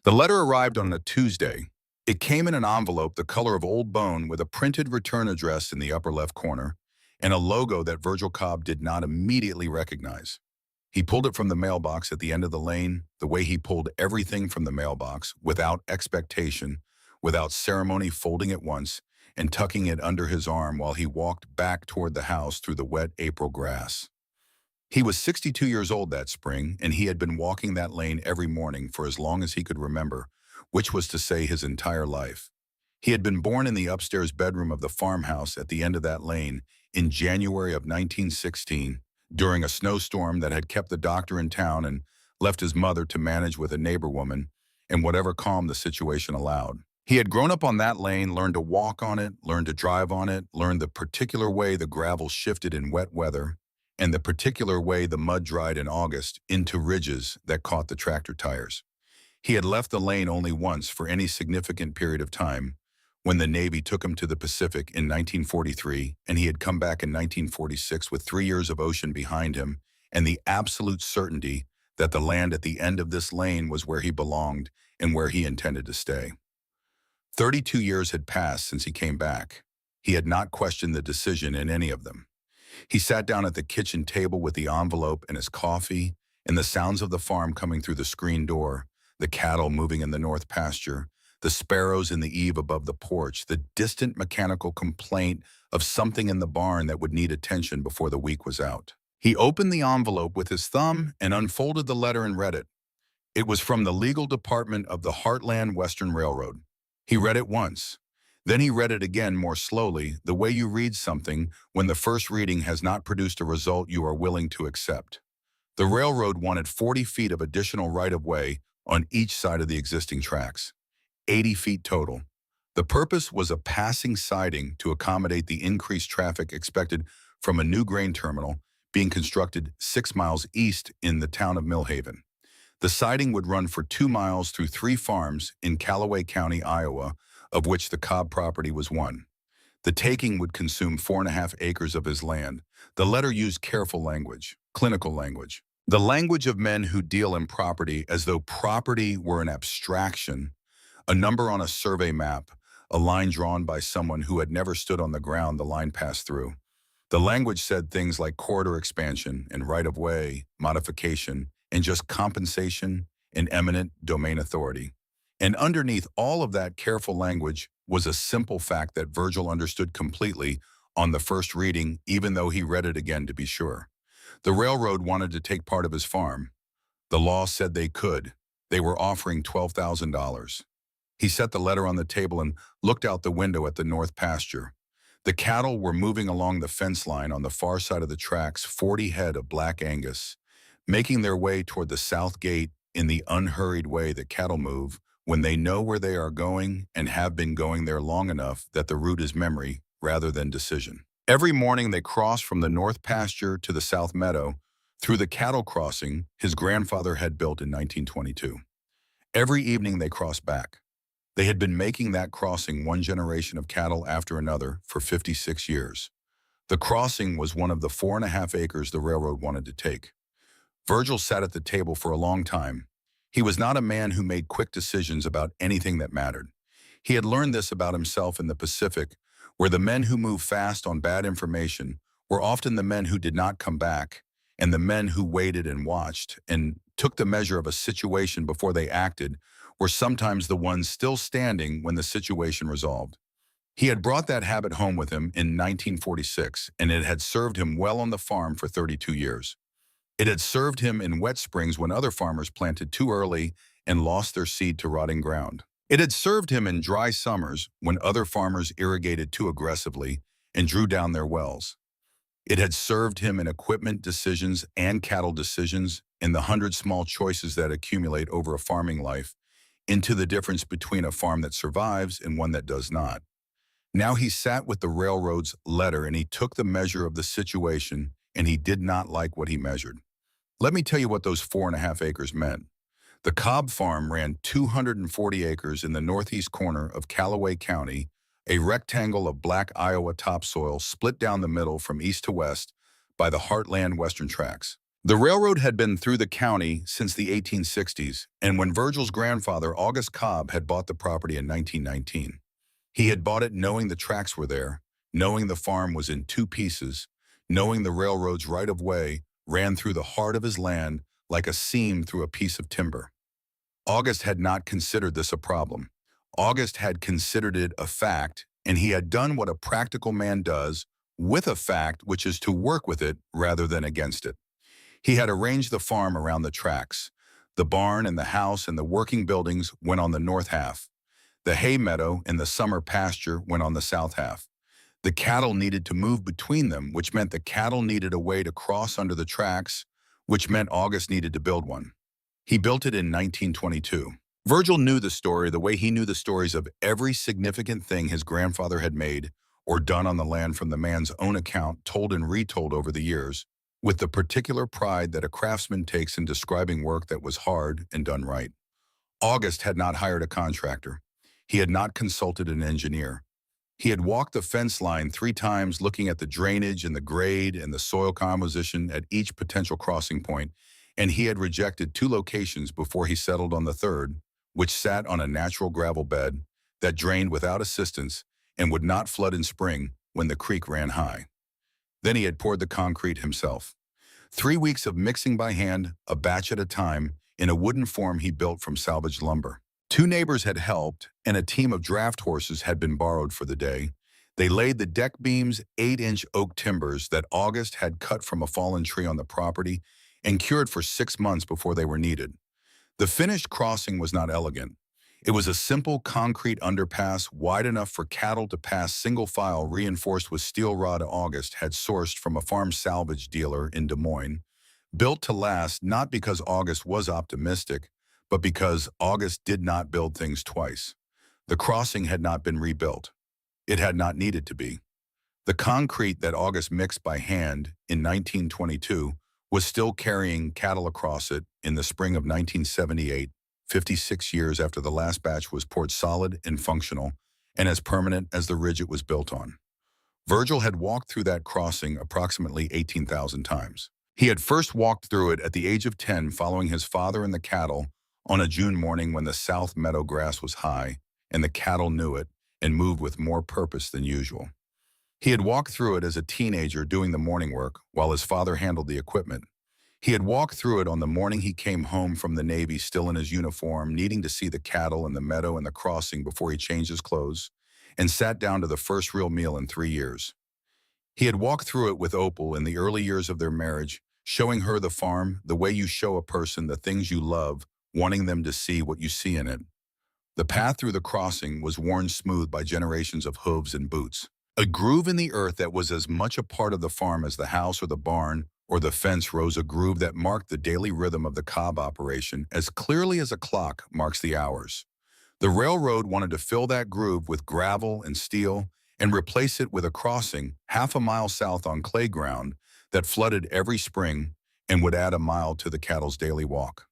The letter arrived on a Tuesday. It came in an envelope the color of old bone with a printed return address in the upper left corner and a logo that Virgil Cobb did not immediately recognize. He pulled it from the mailbox at the end of the lane, the way he pulled everything from the mailbox, without expectation, without ceremony, folding it once and tucking it under his arm while he walked back toward the house through the wet April grass. He was 62 years old that spring, and he had been walking that lane every morning for as long as he could remember, which was to say his entire life. He had been born in the upstairs bedroom of the farmhouse at the end of that lane in January of 1916, during a snowstorm that had kept the doctor in town and left his mother to manage with a neighbor woman and whatever calm the situation allowed. He had grown up on that lane, learned to walk on it, learned to drive on it, learned the particular way the gravel shifted in wet weather, and the particular way the mud dried in August into ridges that caught the tractor tires. He had left the lane only once for any significant period of time, when the Navy took him to the Pacific in 1943, and he had come back in 1946 with 3 years of ocean behind him and the absolute certainty that the land at the end of this lane was where he belonged and where he intended to stay. 32 years had passed since he came back. He had not questioned the decision in any of them. He sat down at the kitchen table with the envelope and his coffee, and the sounds of the farm coming through the screen door, the cattle moving in the north pasture, the sparrows in the eave above the porch, the distant mechanical complaint of something in the barn that would need attention before the week was out. He opened the envelope with his thumb and unfolded the letter and read it. It was from the legal department of the Heartland Western Railroad. He read it once. Then he read it again more slowly, the way you read something when the first reading has not produced a result you are willing to accept. The railroad wanted 40 feet of additional right-of-way on each side of the existing tracks, 80 feet total. The purpose was a passing siding to accommodate the increased traffic expected from a new grain terminal being constructed 6 miles east in the town of Millhaven. The siding would run for 2 miles through 3 farms in Callaway County, Iowa, of which the Cobb property was one. The taking would consume 4.5 acres of his land. The letter used careful language, clinical language, the language of men who deal in property as though property were an abstraction, a number on a survey map, a line drawn by someone who had never stood on the ground the line passed through. The language said things like corridor expansion and right-of-way, modification, and just compensation and eminent domain authority. And underneath all of that careful language was a simple fact that Virgil understood completely on the first reading, even though he read it again to be sure. The railroad wanted to take part of his farm. The law said they could. They were offering $12,000. He set the letter on the table and looked out the window at the north pasture. The cattle were moving along the fence line on the far side of the tracks, 40 head of black Angus, making their way toward the south gate in the unhurried way that cattle move when they know where they are going and have been going there long enough that the route is memory rather than decision. Every morning they crossed from the north pasture to the south meadow through the cattle crossing his grandfather had built in 1922. Every evening they crossed back. They had been making that crossing one generation of cattle after another for 56 years. The crossing was one of the 4.5 acres the railroad wanted to take. Virgil sat at the table for a long time. He was not a man who made quick decisions about anything that mattered. He had learned this about himself in the Pacific, where the men who moved fast on bad information were often the men who did not come back, and the men who waited and watched and took the measure of a situation before they acted were sometimes the ones still standing when the situation resolved. He had brought that habit home with him in 1946, and it had served him well on the farm for 32 years. It had served him in wet springs when other farmers planted too early and lost their seed to rotting ground. It had served him in dry summers when other farmers irrigated too aggressively and drew down their wells. It had served him in equipment decisions and cattle decisions, in the 100 small choices that accumulate over a farming life, into the difference between a farm that survives and one that does not. Now he sat with the railroad's letter and he took the measure of the situation, and he did not like what he measured. Let me tell you what those 4.5 acres meant. The Cobb farm ran 240 acres in the northeast corner of Callaway County, a rectangle of black Iowa topsoil split down the middle from east to west by the Heartland Western tracks. The railroad had been through the county since the 1860s, and when Virgil's grandfather, August Cobb, had bought the property in 1919, he had bought it knowing the tracks were there, knowing the farm was in two pieces, knowing the railroad's right-of-way ran through the heart of his land like a seam through a piece of timber. August had not considered this a problem. August had considered it a fact, and he had done what a practical man does with a fact, which is to work with it rather than against it. He had arranged the farm around the tracks. The barn and the house and the working buildings went on the north half. The hay meadow and the summer pasture went on the south half. The cattle needed to move between them, which meant the cattle needed a way to cross under the tracks, which meant August needed to build one. He built it in 1922. Virgil knew the story the way he knew the stories of every significant thing his grandfather had made or done on the land from the man's own account, told and retold over the years, with the particular pride that a craftsman takes in describing work that was hard and done right. August had not hired a contractor. He had not consulted an engineer. He had walked the fence line 3 times looking at the drainage and the grade and the soil composition at each potential crossing point, and he had rejected 2 locations before he settled on the third, which sat on a natural gravel bed that drained without assistance and would not flood in spring when the creek ran high. Then he had poured the concrete himself. 3 weeks of mixing by hand, a batch at a time, in a wooden form he built from salvaged lumber. 2 neighbors had helped, and a team of draft horses had been borrowed for the day. They laid the deck beams, 8-inch oak timbers that August had cut from a fallen tree on the property and cured for 6 months before they were needed. The finished crossing was not elegant. It was a simple concrete underpass wide enough for cattle to pass single file, reinforced with steel rod August had sourced from a farm salvage dealer in Des Moines, built to last not because August was optimistic, but because August did not build things twice. The crossing had not been rebuilt. It had not needed to be. The concrete that August mixed by hand in 1922 was still carrying cattle across it in the spring of 1978, 56 years after the last batch was poured, solid and functional and as permanent as the ridge it was built on. Virgil had walked through that crossing approximately 18,000 times. He had first walked through it at the age of 10 following his father and the cattle on a June morning when the south meadow grass was high and the cattle knew it and moved with more purpose than usual. He had walked through it as a teenager doing the morning work while his father handled the equipment. He had walked through it on the morning he came home from the Navy, still in his uniform, needing to see the cattle and the meadow and the crossing before he changed his clothes, and sat down to the first real meal in 3 years. He had walked through it with Opal in the early years of their marriage, showing her the farm the way you show a person the things you love, wanting them to see what you see in it. The path through the crossing was worn smooth by generations of hooves and boots. A groove in the earth that was as much a part of the farm as the house or the barn or the fence rose, a groove that marked the daily rhythm of the Cobb operation as clearly as a clock marks the hours. The railroad wanted to fill that groove with gravel and steel and replace it with a crossing 1/2 mile south on clay ground that flooded every spring and would add a mile to the cattle's daily walk.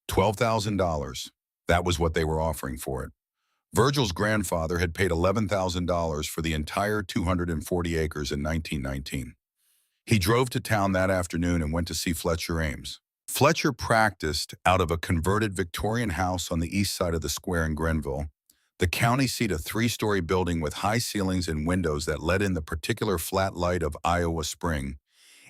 $12,000. That was what they were offering for it. Virgil's grandfather had paid $11,000 for the entire 240 acres in 1919. He drove to town that afternoon and went to see Fletcher Ames. Fletcher practiced out of a converted Victorian house on the east side of the square in Grenville, the county seat, a 3-story building with high ceilings and windows that let in the particular flat light of Iowa spring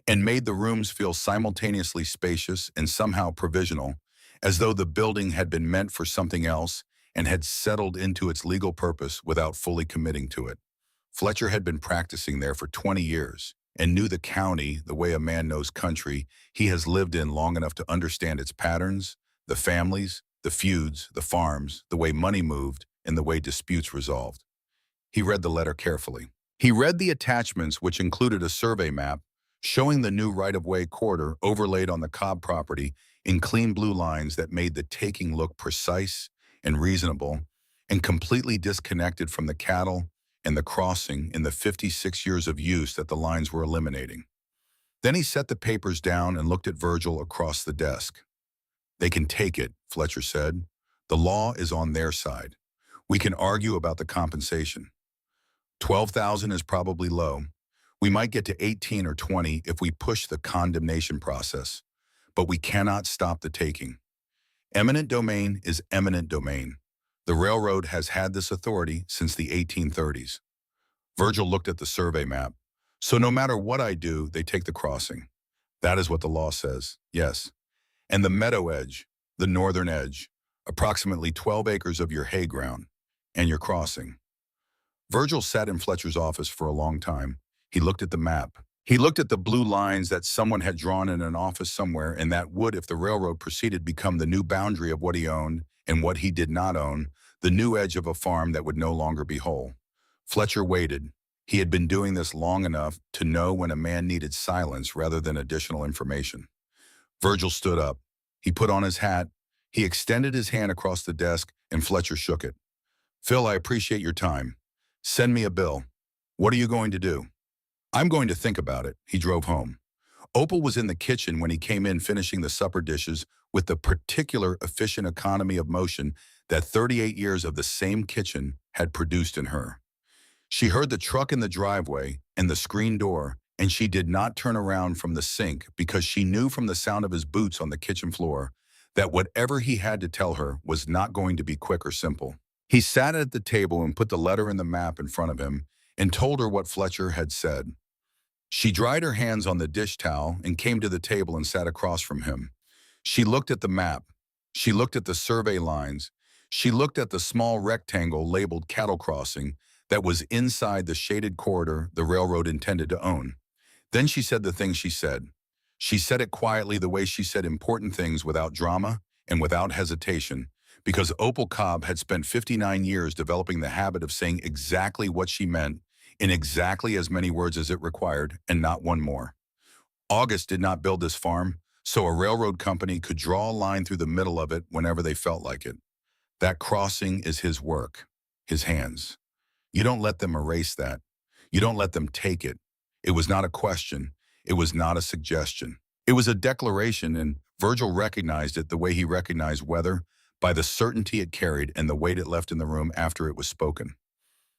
and made the rooms feel simultaneously spacious and somehow provisional, as though the building had been meant for something else and had settled into its legal purpose without fully committing to it. Fletcher had been practicing there for 20 years and knew the county the way a man knows country he has lived in long enough to understand its patterns, the families, the feuds, the farms, the way money moved, and the way disputes resolved. He read the letter carefully. He read the attachments, which included a survey map showing the new right-of-way corridor overlaid on the Cobb property in clean blue lines that made the taking look precise and reasonable and completely disconnected from the cattle and the crossing in the 56 years of use that the lines were eliminating. Then he set the papers down and looked at Virgil across the desk. "They can take it," Fletcher said. "The law is on their side. We can argue about the compensation. 12,000 is probably low. We might get to 18 or 20 if we push the condemnation process. but we cannot stop the taking. Eminent domain is eminent domain. The railroad has had this authority since the 1830s. Virgil looked at the survey map. So no matter what I do, they take the crossing. That is what the law says, yes. And the meadow edge, the northern edge, approximately 12 acres of your hay ground, and your crossing. Virgil sat in Fletcher's office for a long time. He looked at the map. He looked at the blue lines that someone had drawn in an office somewhere and that would, if the railroad proceeded, become the new boundary of what he owned and what he did not own, the new edge of a farm that would no longer be whole. Fletcher waited. He had been doing this long enough to know when a man needed silence rather than additional information. Virgil stood up. He put on his hat. He extended his hand across the desk and Fletcher shook it. Phil, I appreciate your time. Send me a bill. What are you going to do? I'm going to think about it. He drove home. Opal was in the kitchen when he came in finishing the supper dishes with the particular efficient economy of motion that 38 years of the same kitchen had produced in her. She heard the truck in the driveway and the screen door, and she did not turn around from the sink because she knew from the sound of his boots on the kitchen floor that whatever he had to tell her was not going to be quick or simple. He sat at the table and put the letter and the map in front of him and told her what Fletcher had said. She dried her hands on the dish towel and came to the table and sat across from him. She looked at the map. She looked at the survey lines. She looked at the small rectangle labeled cattle crossing that was inside the shaded corridor the railroad intended to own. Then she said the thing she said. She said it quietly the way she said important things without drama and without hesitation, because Opal Cobb had spent 59 years developing the habit of saying exactly what she meant in exactly as many words as it required and not one more. August did not build this farm, so a railroad company could draw a line through the middle of it whenever they felt like it. That crossing is his work, his hands. You don't let them erase that. You don't let them take it. It was not a question. It was not a suggestion. It was a declaration, and Virgil recognized it the way he recognized weather, by the certainty it carried and the weight it left in the room after it was spoken.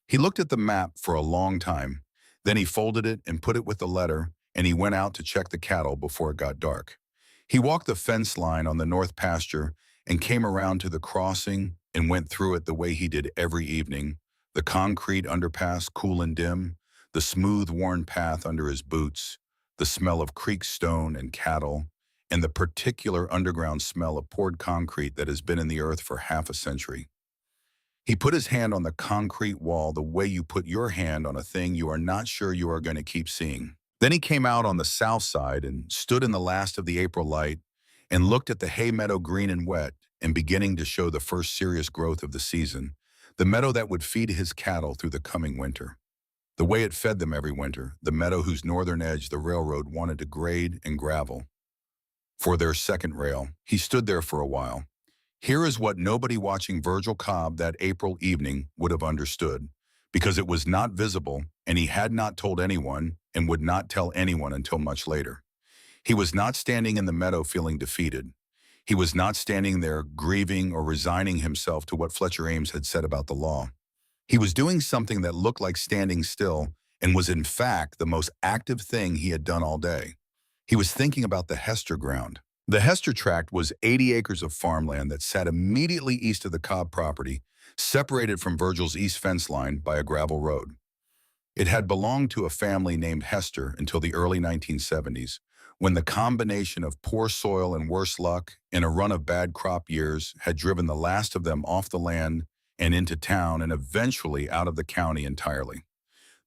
He looked at the map for a long time. Then he folded it and put it with the letter, and he went out to check the cattle before it got dark. He walked the fence line on the north pasture and came around to the crossing and went through it the way he did every evening, the concrete underpass cool and dim, the smooth worn path under his boots, the smell of creek stone and cattle, and the particular underground smell of poured concrete that has been in the earth for half a century. He put his hand on the concrete wall the way you put your hand on a thing you are not sure you are going to keep seeing. Then he came out on the south side and stood in the last of the April light and looked at the hay meadow green and wet and beginning to show the first serious growth of the season, the meadow that would feed his cattle through the coming winter. The way it fed them every winter, the meadow whose northern edge the railroad wanted to grade and gravel for their second rail. He stood there for a while. Here is what nobody watching Virgil Cobb that April evening would have understood, because it was not visible and he had not told anyone and would not tell anyone until much later. He was not standing in the meadow feeling defeated. He was not standing there grieving or resigning himself to what Fletcher Ames had said about the law. He was doing something that looked like standing still and was in fact the most active thing he had done all day. He was thinking about the Hester ground. The Hester tract was 80 acres of farmland that sat immediately east of the Cobb property, separated from Virgil's east fence line by a gravel road. It had belonged to a family named Hester until the early 1970s, when the combination of poor soil and worse luck and a run of bad crop years had driven the last of them off the land and into town and eventually out of the county entirely.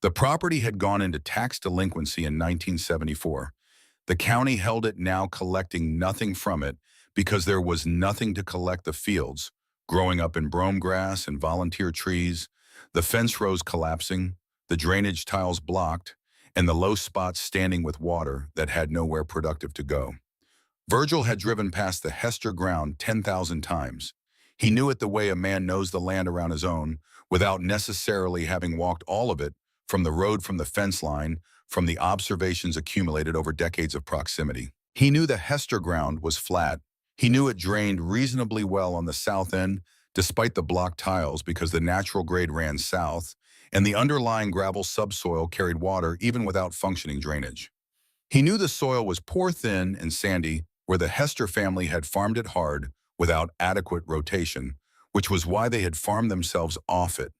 The property had gone into tax delinquency in 1974. The county held it now, collecting nothing from it because there was nothing to collect. The fields, growing up in brome grass and volunteer trees, the fence rows collapsing, the drainage tiles blocked, and the low spots standing with water that had nowhere productive to go. Virgil had driven past the Hester ground 10,000 times. He knew it the way a man knows the land around his own, without necessarily having walked all of it, from the road, from the fence line, from the observations accumulated over decades of proximity. He knew the Hester ground was flat. He knew it drained reasonably well on the south end, despite the block tiles, because the natural grade ran south, and the underlying gravel subsoil carried water even without functioning drainage. He knew the soil was pore thin and sandy, where the Hester family had farmed it hard without adequate rotation, which was why they had farmed themselves off it.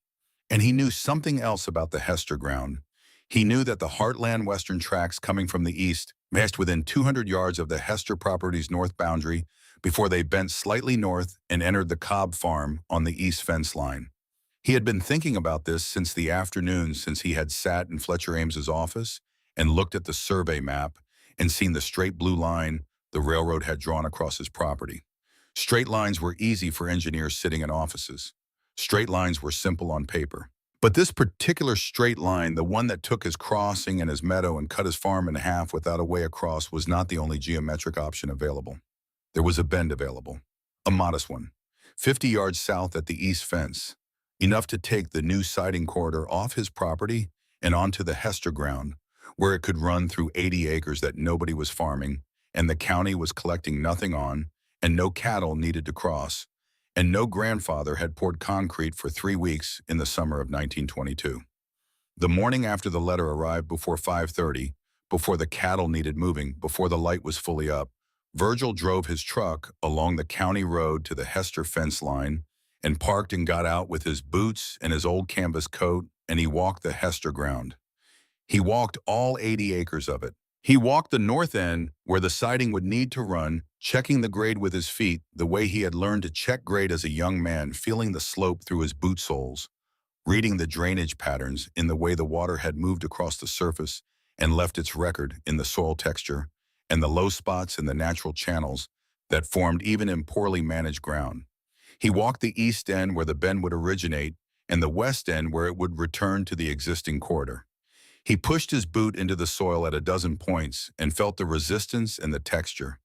And he knew something else about the Hester ground. He knew that the Heartland Western tracks coming from the east passed within 200 yards of the Hester property's north boundary before they bent slightly north and entered the Cobb farm on the east fence line. He had been thinking about this since the afternoon since he had sat in Fletcher Ames's office and looked at the survey map and seen the straight blue line the railroad had drawn across his property. Straight lines were easy for engineers sitting in offices. Straight lines were simple on paper. But this particular straight line, the one that took his crossing and his meadow and cut his farm in half without a way across, was not the only geometric option available. There was a bend available, a modest one, 50 yards south at the east fence, enough to take the new siding corridor off his property and onto the Hester ground, where it could run through 80 acres that nobody was farming, and the county was collecting nothing on, and no cattle needed to cross, and no grandfather had poured concrete for 3 weeks in the summer of 1922. The morning after the letter arrived before 5:30, before the cattle needed moving, before the light was fully up, Virgil drove his truck along the county road to the Hester fence line and parked and got out with his boots and his old canvas coat, and he walked the Hester ground. He walked all 80 acres of it. He walked the north end where the siding would need to run, checking the grade with his feet the way he had learned to check grade as a young man, feeling the slope through his boot soles, reading the drainage patterns in the way the water had moved across the surface and left its record in the soil texture and the low spots in the natural channels that formed even in poorly managed ground. He walked the east end where the bend would originate and the west end where it would return to the existing corridor. He pushed his boot into the soil at a dozen points and felt the resistance and the texture.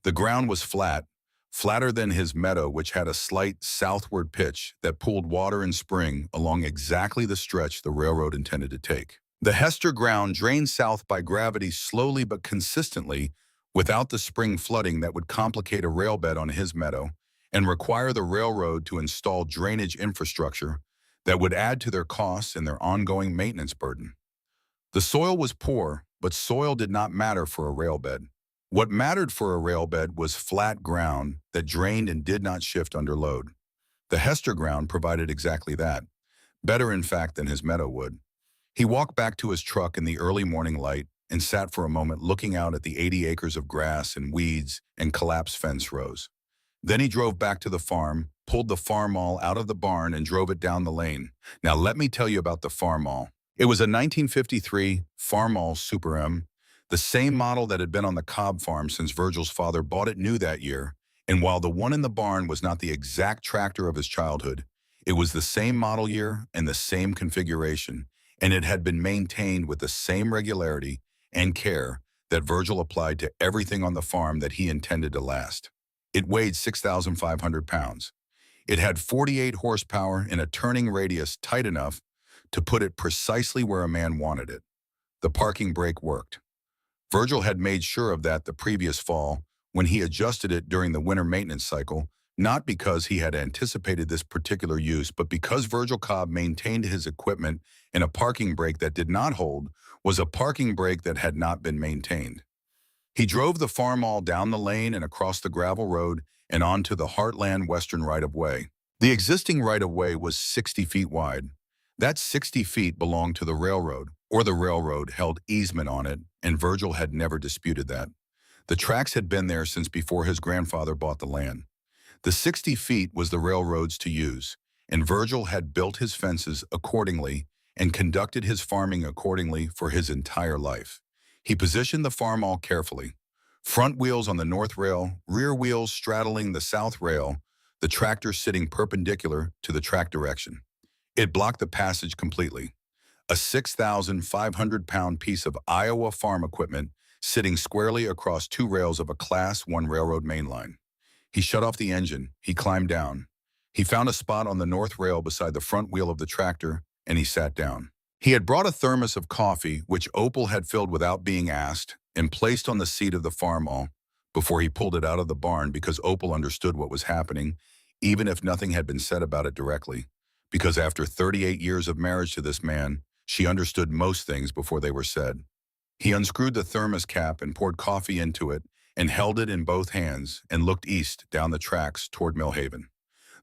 The ground was flat, flatter than his meadow, which had a slight southward pitch that pulled water in spring along exactly the stretch the railroad intended to take. The Hester ground drained south by gravity slowly but consistently without the spring flooding that would complicate a rail bed on his meadow and require the railroad to install drainage infrastructure that would add to their costs and their ongoing maintenance burden. The soil was poor, but soil did not matter for a rail bed. What mattered for a rail bed was flat ground that drained and did not shift under load. The Hester ground provided exactly that, better in fact than his meadow would. He walked back to his truck in the early morning light and sat for a moment looking out at the 80 acres of grass and weeds and collapsed fence rows. Then he drove back to the farm, pulled the Farmall out of the barn and drove it down the lane. Now let me tell you about the Farmall. It was a 1953 Farmall Super M, the same model that had been on the Cobb farm since Virgil's father bought it new that year, and while the one in the barn was not the exact tractor of his childhood, it was the same model year and the same configuration, and it had been maintained with the same regularity and care that Virgil applied to everything on the farm that he intended to last. It weighed 6,500 pounds. It had 48 horsepower and a turning radius tight enough to put it precisely where a man wanted it. The parking brake worked. Virgil had made sure of that the previous fall when he adjusted it during the winter maintenance cycle, not because he had anticipated this particular use, but because Virgil Cobb maintained his equipment, and a parking brake that did not hold was a parking brake that had not been maintained. He drove the Farmall down the lane and across the gravel road and onto the Heartland Western right-of-way. The existing right-of-way was 60 feet wide. That 60 feet belonged to the railroad, or the railroad held easement on it, and Virgil had never disputed that. The tracks had been there since before his grandfather bought the land. The 60 feet was the railroad's to use, and Virgil had built his fences accordingly and conducted his farming accordingly for his entire life. He positioned the Farmall carefully. Front wheels on the north rail, rear wheels straddling the south rail, the tractor sitting perpendicular to the track direction. It blocked the passage completely. A 6,500-pound piece of Iowa farm equipment sitting squarely across two rails of a Class 1 railroad main line. He shut off the engine. He climbed down. He found a spot on the north rail beside the front wheel of the tractor, and he sat down. He had brought a thermos of coffee, which Opal had filled without being asked, and placed on the seat of the Farmall before he pulled it out of the barn, because Opal understood what was happening, even if nothing had been said about it directly. Because after 38 years of marriage to this man, she understood most things before they were said. He unscrewed the thermos cap and poured coffee into it and held it in both hands and looked east down the tracks toward Millhaven.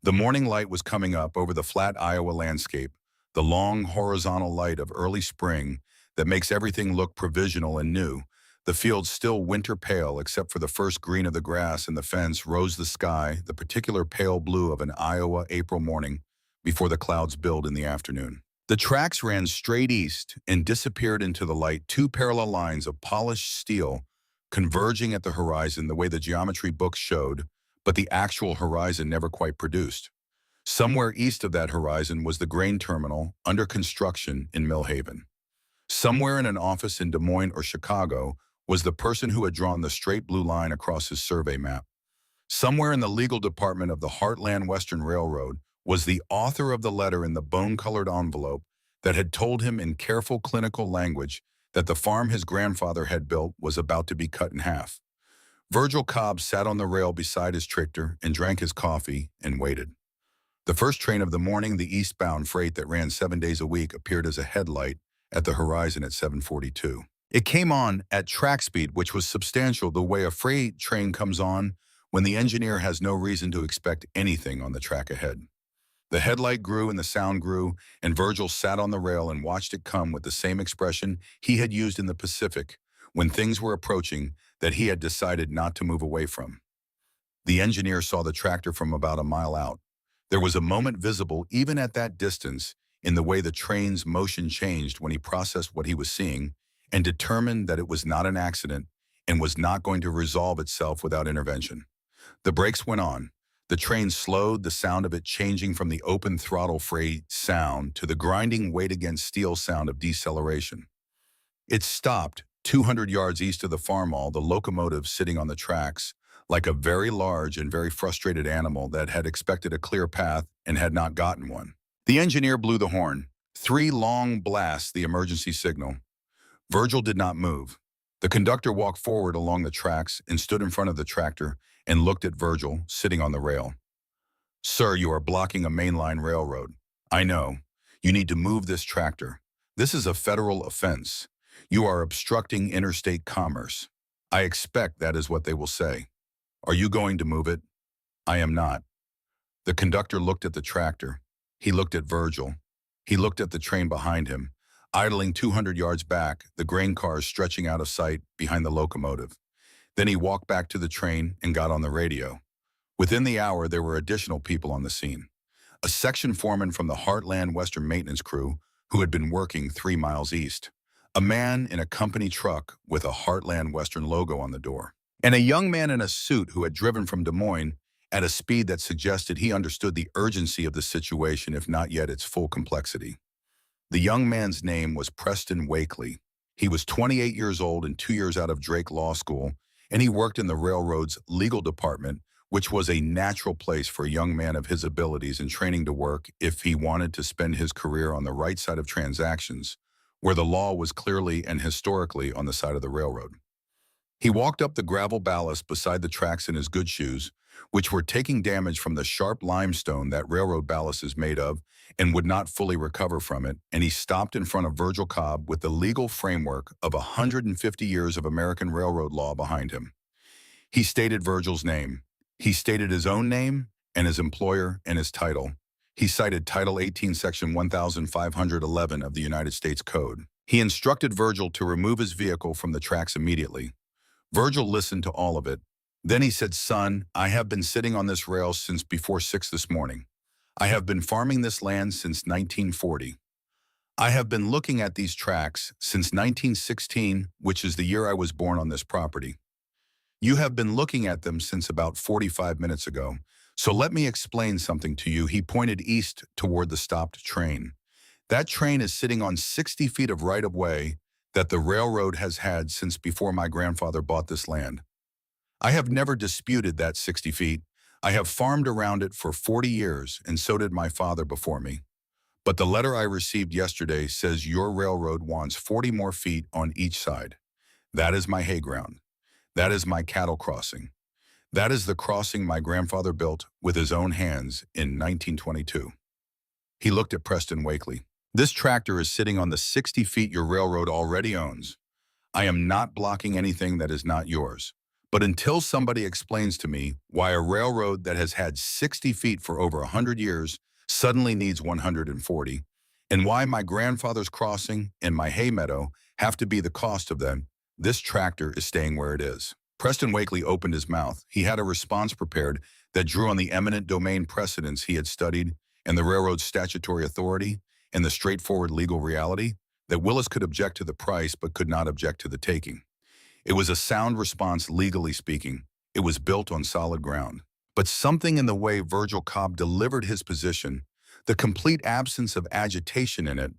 The morning light was coming up over the flat Iowa landscape, the long horizontal light of early spring that makes everything look provisional and new. The fields still winter pale except for the first green of the grass and the fence rose the sky, the particular pale blue of an Iowa April morning before the clouds build in the afternoon. The tracks ran straight east and disappeared into the light, two parallel lines of polished steel converging at the horizon the way the geometry books showed, but the actual horizon never quite produced. Somewhere east of that horizon was the grain terminal under construction in Millhaven. Somewhere in an office in Des Moines or Chicago was the person who had drawn the straight blue line across his survey map. Somewhere in the legal department of the Heartland Western Railroad was the author of the letter in the bone-colored envelope that had told him in careful clinical language that the farm his grandfather had built was about to be cut in half. Virgil Cobb sat on the rail beside his tractor and drank his coffee and waited. The first train of the morning, the eastbound freight that ran 7 days a week, appeared as a headlight at the horizon at 7:42. It came on at track speed, which was substantial the way a freight train comes on when the engineer has no reason to expect anything on the track ahead. The headlight grew and the sound grew, and Virgil sat on the rail and watched it come with the same expression he had used in the Pacific when things were approaching that he had decided not to move away from. The engineer saw the tractor from about a mile out. There was a moment visible even at that distance in the way the train's motion changed when he processed what he was seeing and determined that it was not an accident and was not going to resolve itself without intervention. The brakes went on. The train slowed, the sound of it changing from the open throttle freight sound to the grinding weight against steel sound of deceleration. It stopped 200 yards east of the Farmall, the locomotive sitting on the tracks, like a very large and very frustrated animal that had expected a clear path and had not gotten one. The engineer blew the horn. 3 long blasts, the emergency signal. Virgil did not move. The conductor walked forward along the tracks and stood in front of the tractor and looked at Virgil, sitting on the rail. "Sir, you are blocking a mainline railroad. I know. You need to move this tractor. This is a federal offense. You are obstructing interstate commerce. I expect that is what they will say. Are you going to move it?" "I am not." The conductor looked at the tractor. He looked at Virgil. He looked at the train behind him, idling 200 yards back, the grain cars stretching out of sight behind the locomotive. Then he walked back to the train and got on the radio. Within the hour, there were additional people on the scene. A section foreman from the Heartland Western maintenance crew who had been working 3 miles east. A man in a company truck with a Heartland Western logo on the door. And a young man in a suit who had driven from Des Moines at a speed that suggested he understood the urgency of the situation, if not yet its full complexity. The young man's name was Preston Wakely. He was 28 years old and 2 years out of Drake Law School, and he worked in the railroad's legal department, which was a natural place for a young man of his abilities and training to work if he wanted to spend his career on the right side of transactions, where the law was clearly and historically on the side of the railroad. He walked up the gravel ballast beside the tracks in his good shoes, which were taking damage from the sharp limestone that railroad ballast is made of and would not fully recover from it, and he stopped in front of Virgil Cobb with the legal framework of 150 years of American railroad law behind him. He stated Virgil's name. He stated his own name and his employer and his title. He cited Title 18, Section 1511 of the United States Code. He instructed Virgil to remove his vehicle from the tracks immediately. Virgil listened to all of it. Then he said, "Son, I have been sitting on this rail since before 6 this morning. I have been farming this land since 1940. I have been looking at these tracks since 1916, which is the year I was born on this property. You have been looking at them since about 45 minutes ago. So let me explain something to you." He pointed east toward the stopped train. "That train is sitting on 60 feet of right-of-way that the railroad has had since before my grandfather bought this land. I have never disputed that 60 feet. I have farmed around it for 40 years, and so did my father before me. But the letter I received yesterday says your railroad wants 40 more feet on each side. That is my hay ground. That is my cattle crossing. That is the crossing my grandfather built with his own hands in 1922. He looked at Preston Wakely. "This tractor is sitting on the 60 feet your railroad already owns. I am not blocking anything that is not yours. But until somebody explains to me why a railroad that has had 60 feet for over 100 years suddenly needs 140, and why my grandfather's crossing and my hay meadow have to be the cost of them, this tractor is staying where it is. Preston Wakely opened his mouth. He had a response prepared that drew on the eminent domain precedents he had studied and the railroad's statutory authority and the straightforward legal reality that Willis could object to the price but could not object to the taking. It was a sound response legally speaking. It was built on solid ground. But something in the way Virgil Cobb delivered his position, the complete absence of agitation in it,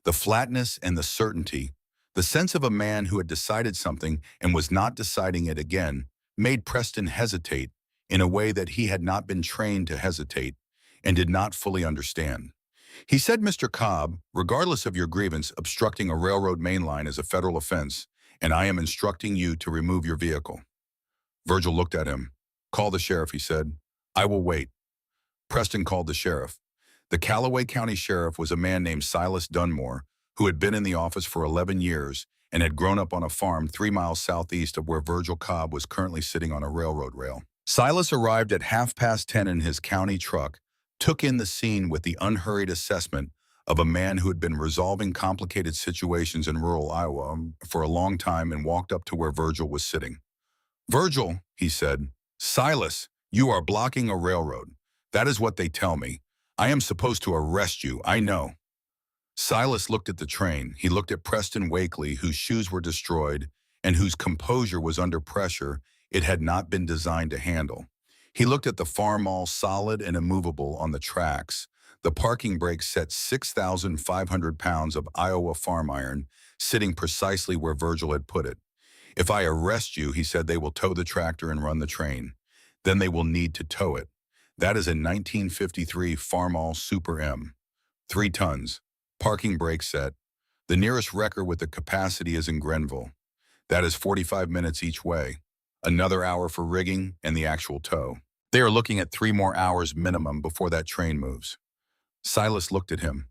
the flatness and the certainty, the sense of a man who had decided something and was not deciding it again, made Preston hesitate in a way that he had not been trained to hesitate and did not fully understand. He said, "Mr. Cobb, regardless of your grievance, obstructing a railroad main line is a federal offense, and I am instructing you to remove your vehicle." Virgil looked at him. "Call the sheriff," he said. "I will wait." Preston called the sheriff. The Callaway County Sheriff was a man named Silas Dunmore, who had been in the office for 11 years and had grown up on a farm 3 miles southeast of where Virgil Cobb was currently sitting on a railroad rail. Silas arrived at 10:30 in his county truck, took in the scene with the unhurried assessment of a man who had been resolving complicated situations in rural Iowa for a long time, and walked up to where Virgil was sitting. "Virgil," he said, "Silas, you are blocking a railroad. That is what they tell me. I am supposed to arrest you, I know." Silas looked at the train. He looked at Preston Wakely, whose shoes were destroyed and whose composure was under pressure it had not been designed to handle. He looked at the Farmall, solid and immovable on the tracks. The parking brake set 6,500 pounds of Iowa farm iron, sitting precisely where Virgil had put it. "If I arrest you," he said, "they will tow the tractor and run the train. Then they will need to tow it. That is a 1953 Farmall Super M. 3 tons. Parking brake set. The nearest wrecker with the capacity is in Grenville. That is 45 minutes each way. Another hour for rigging and the actual tow. They are looking at 3 more hours minimum before that train moves." Silas looked at him.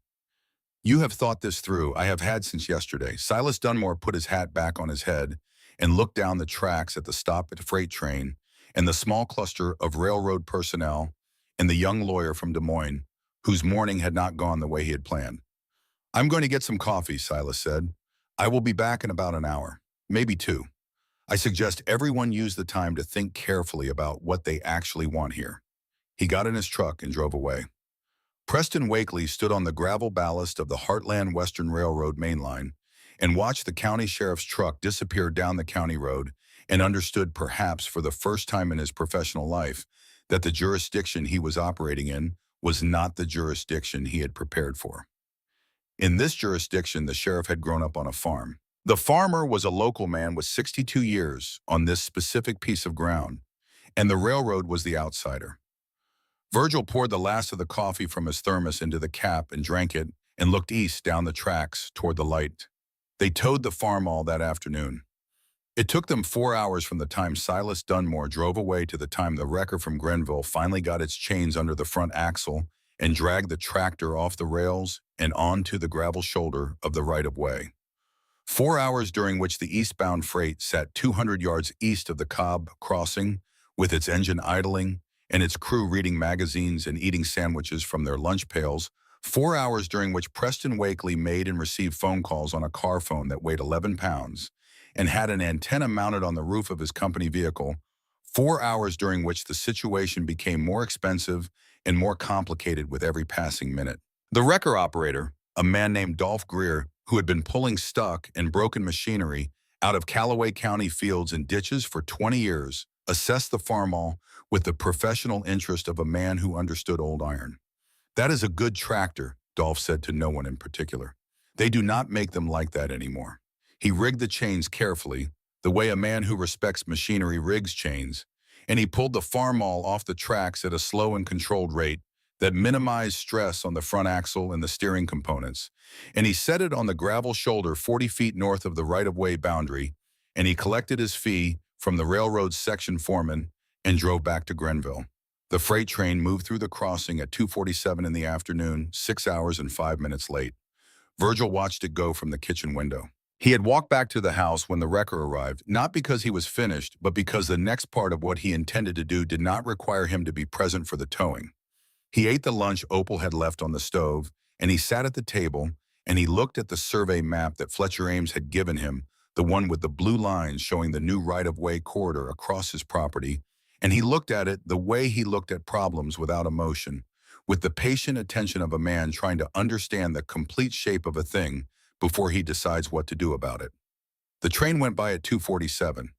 "You have thought this through. I have had since yesterday." Silas Dunmore put his hat back on his head and looked down the tracks at the stop at the freight train and the small cluster of railroad personnel and the young lawyer from Des Moines, whose morning had not gone the way he had planned. "I'm going to get some coffee," Silas said. "I will be back in about an hour, maybe 2. I suggest everyone use the time to think carefully about what they actually want here." He got in his truck and drove away. Preston Wakely stood on the gravel ballast of the Heartland Western Railroad main line and watched the county sheriff's truck disappear down the county road, and understood, perhaps for the first time in his professional life, that the jurisdiction he was operating in was not the jurisdiction he had prepared for. In this jurisdiction, the sheriff had grown up on a farm. The farmer was a local man with 62 years on this specific piece of ground, and the railroad was the outsider. Virgil poured the last of the coffee from his thermos into the cap and drank it, and looked east down the tracks toward the light. They towed the Farmall that afternoon. It took them 4 hours from the time Silas Dunmore drove away to the time the wrecker from Grenville finally got its chains under the front axle and dragged the tractor off the rails and onto the gravel shoulder of the right-of-way. 4 hours during which the eastbound freight sat 200 yards east of the Cobb crossing, with its engine idling and its crew reading magazines and eating sandwiches from their lunch pails. 4 hours during which Preston Wakely made and received phone calls on a car phone that weighed 11 pounds and had an antenna mounted on the roof of his company vehicle. 4 hours during which the situation became more expensive and more complicated with every passing minute. The wrecker operator, a man named Dolph Greer, who had been pulling stuck and broken machinery out of Callaway County fields and ditches for 20 years, assessed the Farmall with the professional interest of a man who understood old iron. "That is a good tractor," Dolph said to no one in particular. "They do not make them like that anymore." He rigged the chains carefully, the way a man who respects machinery rigs chains, and he pulled the Farmall off the tracks at a slow and controlled rate that minimized stress on the front axle and the steering components, and he set it on the gravel shoulder 40 feet north of the right-of-way boundary, and he collected his fee from the railroad's section foreman and drove back to Grenville. The freight train moved through the crossing at 2:47 in the afternoon, 6 hours and 5 minutes late. Virgil watched it go from the kitchen window. He had walked back to the house when the wrecker arrived, not because he was finished, but because the next part of what he intended to do did not require him to be present for the towing. He ate the lunch Opal had left on the stove, and he sat at the table, and he looked at the survey map that Fletcher Ames had given him, the one with the blue lines showing the new right-of-way corridor across his property, and he looked at it the way he looked at problems without emotion, with the patient attention of a man trying to understand the complete shape of a thing before he decides what to do about it. The train went by at 2:47.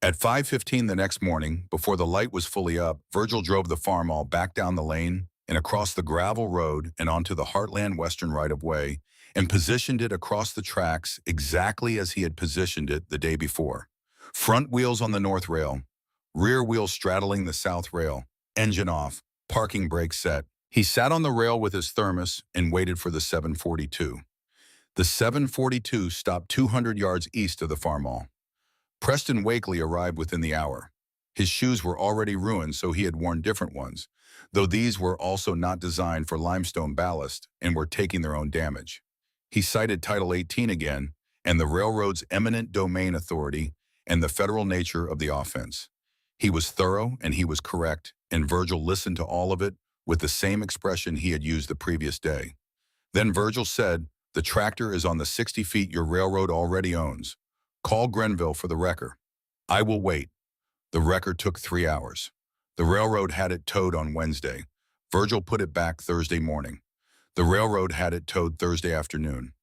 At 5:15 the next morning, before the light was fully up, Virgil drove the Farmall back down the lane and across the gravel road and onto the Heartland Western right-of-way and positioned it across the tracks exactly as he had positioned it the day before. Front wheels on the north rail, rear wheels straddling the south rail, engine off, parking brake set. He sat on the rail with his thermos and waited for the 742. The 742 stopped 200 yards east of the Farmall. Preston Wakely arrived within the hour. His shoes were already ruined, so he had worn different ones, though these were also not designed for limestone ballast and were taking their own damage. He cited Title 18 again, and the railroad's eminent domain authority, and the federal nature of the offense. He was thorough and he was correct, and Virgil listened to all of it with the same expression he had used the previous day. Then Virgil said, "The tractor is on the 60 feet your railroad already owns. Call Grenville for the wrecker. I will wait." The wrecker took 3 hours. The railroad had it towed on Wednesday. Virgil put it back Thursday morning. The railroad had it towed Thursday afternoon.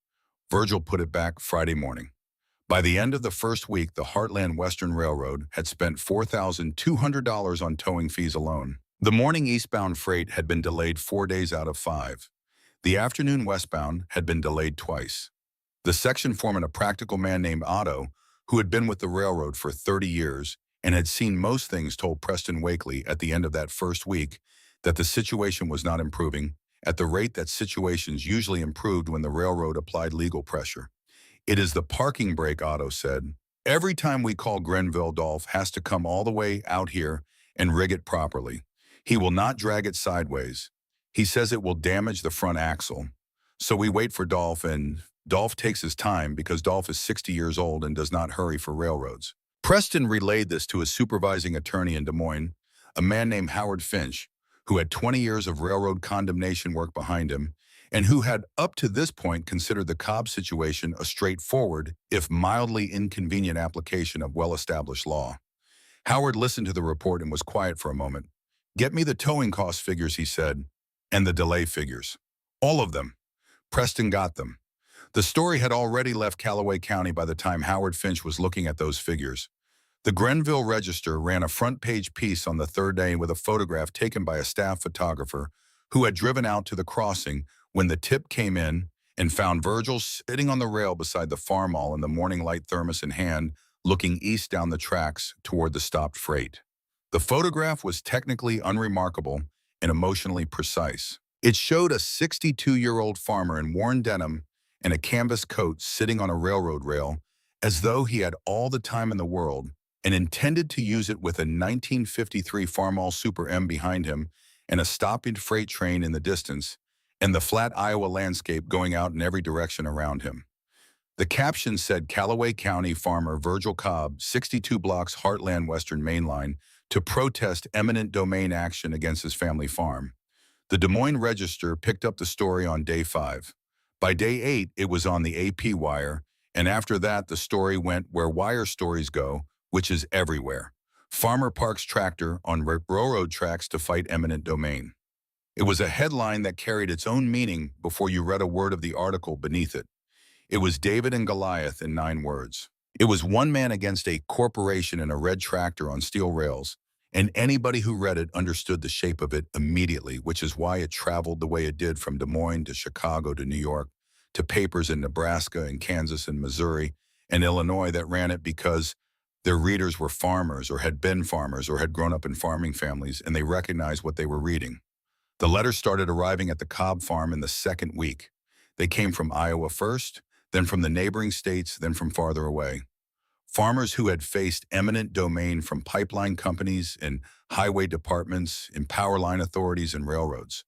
Virgil put it back Friday morning. By the end of the first week, the Heartland Western Railroad had spent $4,200 on towing fees alone. The morning eastbound freight had been delayed 4 days out of 5. The afternoon westbound had been delayed twice. The section foreman, a practical man named Otto, who had been with the railroad for 30 years and had seen most things, told Preston Wakely at the end of that first week that the situation was not improving at the rate that situations usually improved when the railroad applied legal pressure. "It is the parking brake," Otto said. "Every time we call Grenville, Dolph has to come all the way out here and rig it properly. He will not drag it sideways. He says it will damage the front axle. So we wait for Dolph, and Dolph takes his time because Dolph is 60 years old and does not hurry for railroads." Preston relayed this to his supervising attorney in Des Moines, a man named Howard Finch, who had 20 years of railroad condemnation work behind him, and who had up to this point considered the Cobb situation a straightforward, if mildly inconvenient application of well-established law. Howard listened to the report and was quiet for a moment. "Get me the towing cost figures," he said, "and the delay figures. All of them." Preston got them. The story had already left Callaway County by the time Howard Finch was looking at those figures. The Grenville Register ran a front-page piece on the third day with a photograph taken by a staff photographer who had driven out to the crossing when the tip came in and found Virgil sitting on the rail beside the Farmall in the morning light thermos in hand, looking east down the tracks toward the stopped freight. The photograph was technically unremarkable and emotionally precise. It showed a 62-year-old farmer in worn denim and a canvas coat sitting on a railroad rail as though he had all the time in the world and intended to use it, with a 1953 Farmall Super M behind him and a stopping freight train in the distance and the flat Iowa landscape going out in every direction around him. The caption said, "Callaway County farmer Virgil Cobb, 62 blocks Heartland Western Main Line, to protest eminent domain action against his family farm." The Des Moines Register picked up the story on day 5. By day 8, it was on the AP wire, and after that, the story went where wire stories go, which is everywhere. Farmer parks tractor on railroad tracks to fight eminent domain. It was a headline that carried its own meaning before you read a word of the article beneath it. It was David and Goliath in 9 words. It was one man against a corporation in a red tractor on steel rails, and anybody who read it understood the shape of it immediately, which is why it traveled the way it did from Des Moines to Chicago to New York, to papers in Nebraska and Kansas and Missouri and Illinois that ran it because their readers were farmers or had been farmers or had grown up in farming families, and they recognized what they were reading. The letters started arriving at the Cobb farm in the second week. They came from Iowa first, then from the neighboring states, then from farther away. Farmers who had faced eminent domain from pipeline companies and highway departments and power line authorities and railroads.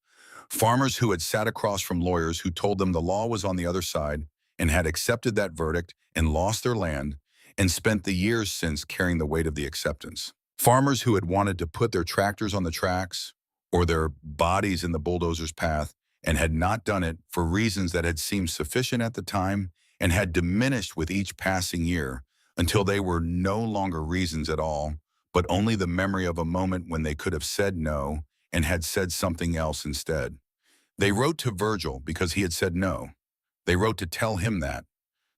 Farmers who had sat across from lawyers who told them the law was on the other side and had accepted that verdict and lost their land and spent the years since carrying the weight of the acceptance. Farmers who had wanted to put their tractors on the tracks or their bodies in the bulldozer's path and had not done it for reasons that had seemed sufficient at the time and had diminished with each passing year until they were no longer reasons at all, but only the memory of a moment when they could have said no and had said something else instead. They wrote to Virgil because he had said no. They wrote to tell him that.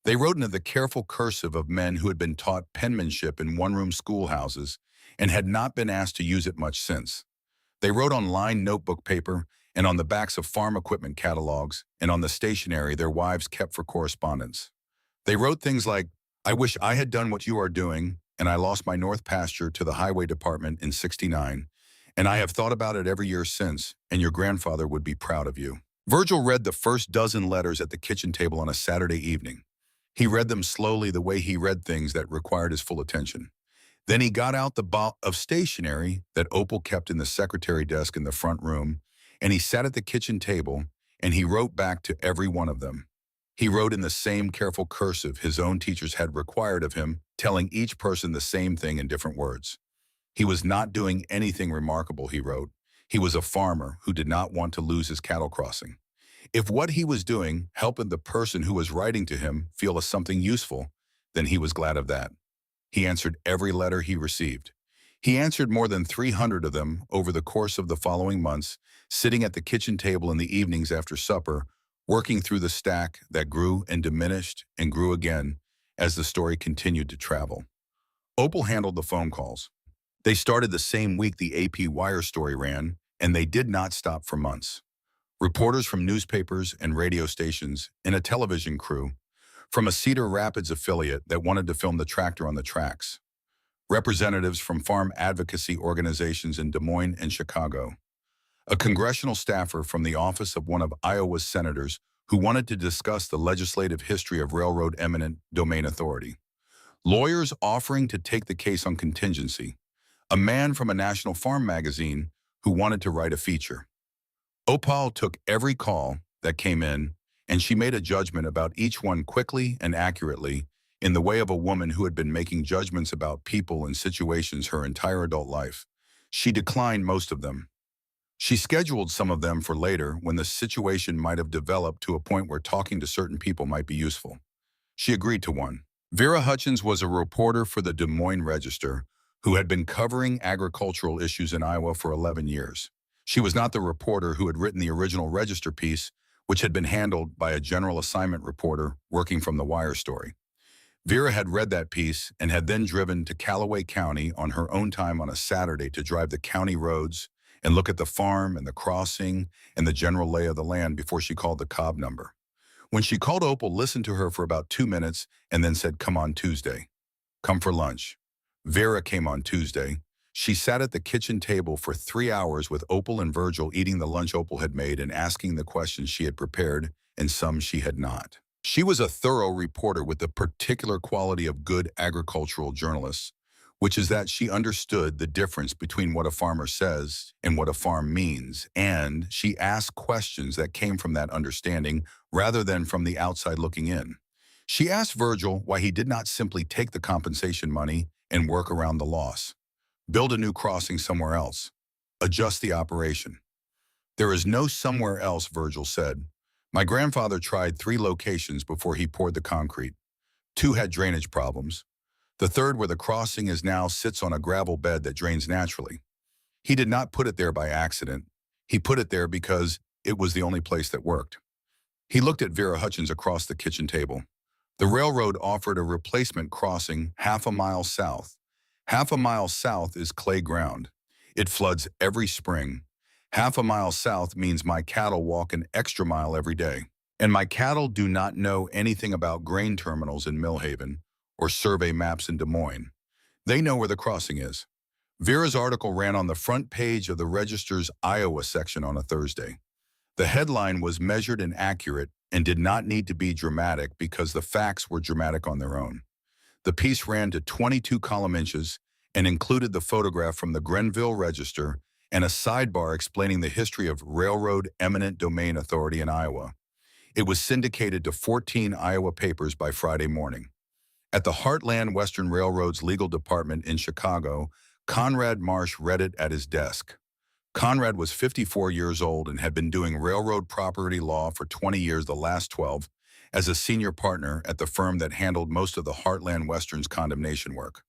They wrote into the careful cursive of men who had been taught penmanship in one-room schoolhouses and had not been asked to use it much since. They wrote on lined notebook paper and on the backs of farm equipment catalogs and on the stationery their wives kept for correspondence. They wrote things like, "I wish I had done what you are doing, and I lost my north pasture to the highway department in '69, and I have thought about it every year since, and your grandfather would be proud of you." Virgil read the first dozen letters at the kitchen table on a Saturday evening. He read them slowly the way he read things that required his full attention. Then he got out the box of stationery that Opal kept in the secretary desk in the front room, and he sat at the kitchen table, and he wrote back to every one of them. He wrote in the same careful cursive his own teachers had required of him, telling each person the same thing in different words. He was not doing anything remarkable, he wrote. He was a farmer who did not want to lose his cattle crossing. If what he was doing helped the person who was writing to him feel something useful, then he was glad of that. He answered every letter he received. He answered more than 300 of them over the course of the following months, sitting at the kitchen table in the evenings after supper, working through the stack that grew and diminished and grew again as the story continued to travel. Opal handled the phone calls. They started the same week the AP Wire story ran, and they did not stop for months. Reporters from newspapers and radio stations and a television crew from a Cedar Rapids affiliate that wanted to film the tractor on the tracks. Representatives from farm advocacy organizations in Des Moines and Chicago. A congressional staffer from the office of one of Iowa's senators who wanted to discuss the legislative history of railroad eminent domain authority. Lawyers offering to take the case on contingency. A man from a national farm magazine who wanted to write a feature. Opal took every call that came in, and she made a judgment about each one quickly and accurately in the way of a woman who had been making judgments about people and situations her entire adult life. She declined most of them. She scheduled some of them for later when the situation might have developed to a point where talking to certain people might be useful. She agreed to one. Vera Hutchins was a reporter for the Des Moines Register who had been covering agricultural issues in Iowa for 11 years. She was not the reporter who had written the original Register piece, which had been handled by a general assignment reporter working from the Wire story. Vera had read that piece and had then driven to Callaway County on her own time on a Saturday to drive the county roads and look at the farm and the crossing and the general lay of the land before she called the Cobb number. When she called, Opal listened to her for about 2 minutes and then said, "Come on Tuesday. Come for lunch." Vera came on Tuesday. She sat at the kitchen table for 3 hours with Opal and Virgil eating the lunch Opal had made and asking the questions she had prepared and some she had not. She was a thorough reporter with the particular quality of good agricultural journalists, which is that she understood the difference between what a farmer says and what a farm means, and she asked questions that came from that understanding rather than from the outside looking in. She asked Virgil why he did not simply take the compensation money and work around the loss. Build a new crossing somewhere else. Adjust the operation. "There is no somewhere else," Virgil said. "My grandfather tried 3 locations before he poured the concrete. 2 had drainage problems. The third, where the crossing is now, sits on a gravel bed that drains naturally. He did not put it there by accident. He put it there because it was the only place that worked." He looked at Vera Hutchins across the kitchen table. The railroad offered a replacement crossing half a mile south. Half a mile south is clay ground. It floods every spring. Half a mile south means my cattle walk an extra mile every day. And my cattle do not know anything about grain terminals in Millhaven or survey maps in Des Moines. They know where the crossing is. Vera's article ran on the front page of the Register's Iowa section on a Thursday. The headline was measured and accurate and did not need to be dramatic because the facts were dramatic on their own. The piece ran to 22 column inches and included the photograph from the Grenville Register and a sidebar explaining the history of Railroad Eminent Domain Authority in Iowa. It was syndicated to 14 Iowa papers by Friday morning. At the Heartland Western Railroad's legal department in Chicago, Conrad Marsh read it at his desk. Conrad was 54 years old and had been doing railroad property law for 20 years, the last 12, as a senior partner at the firm that handled most of the Heartland Western's condemnation work.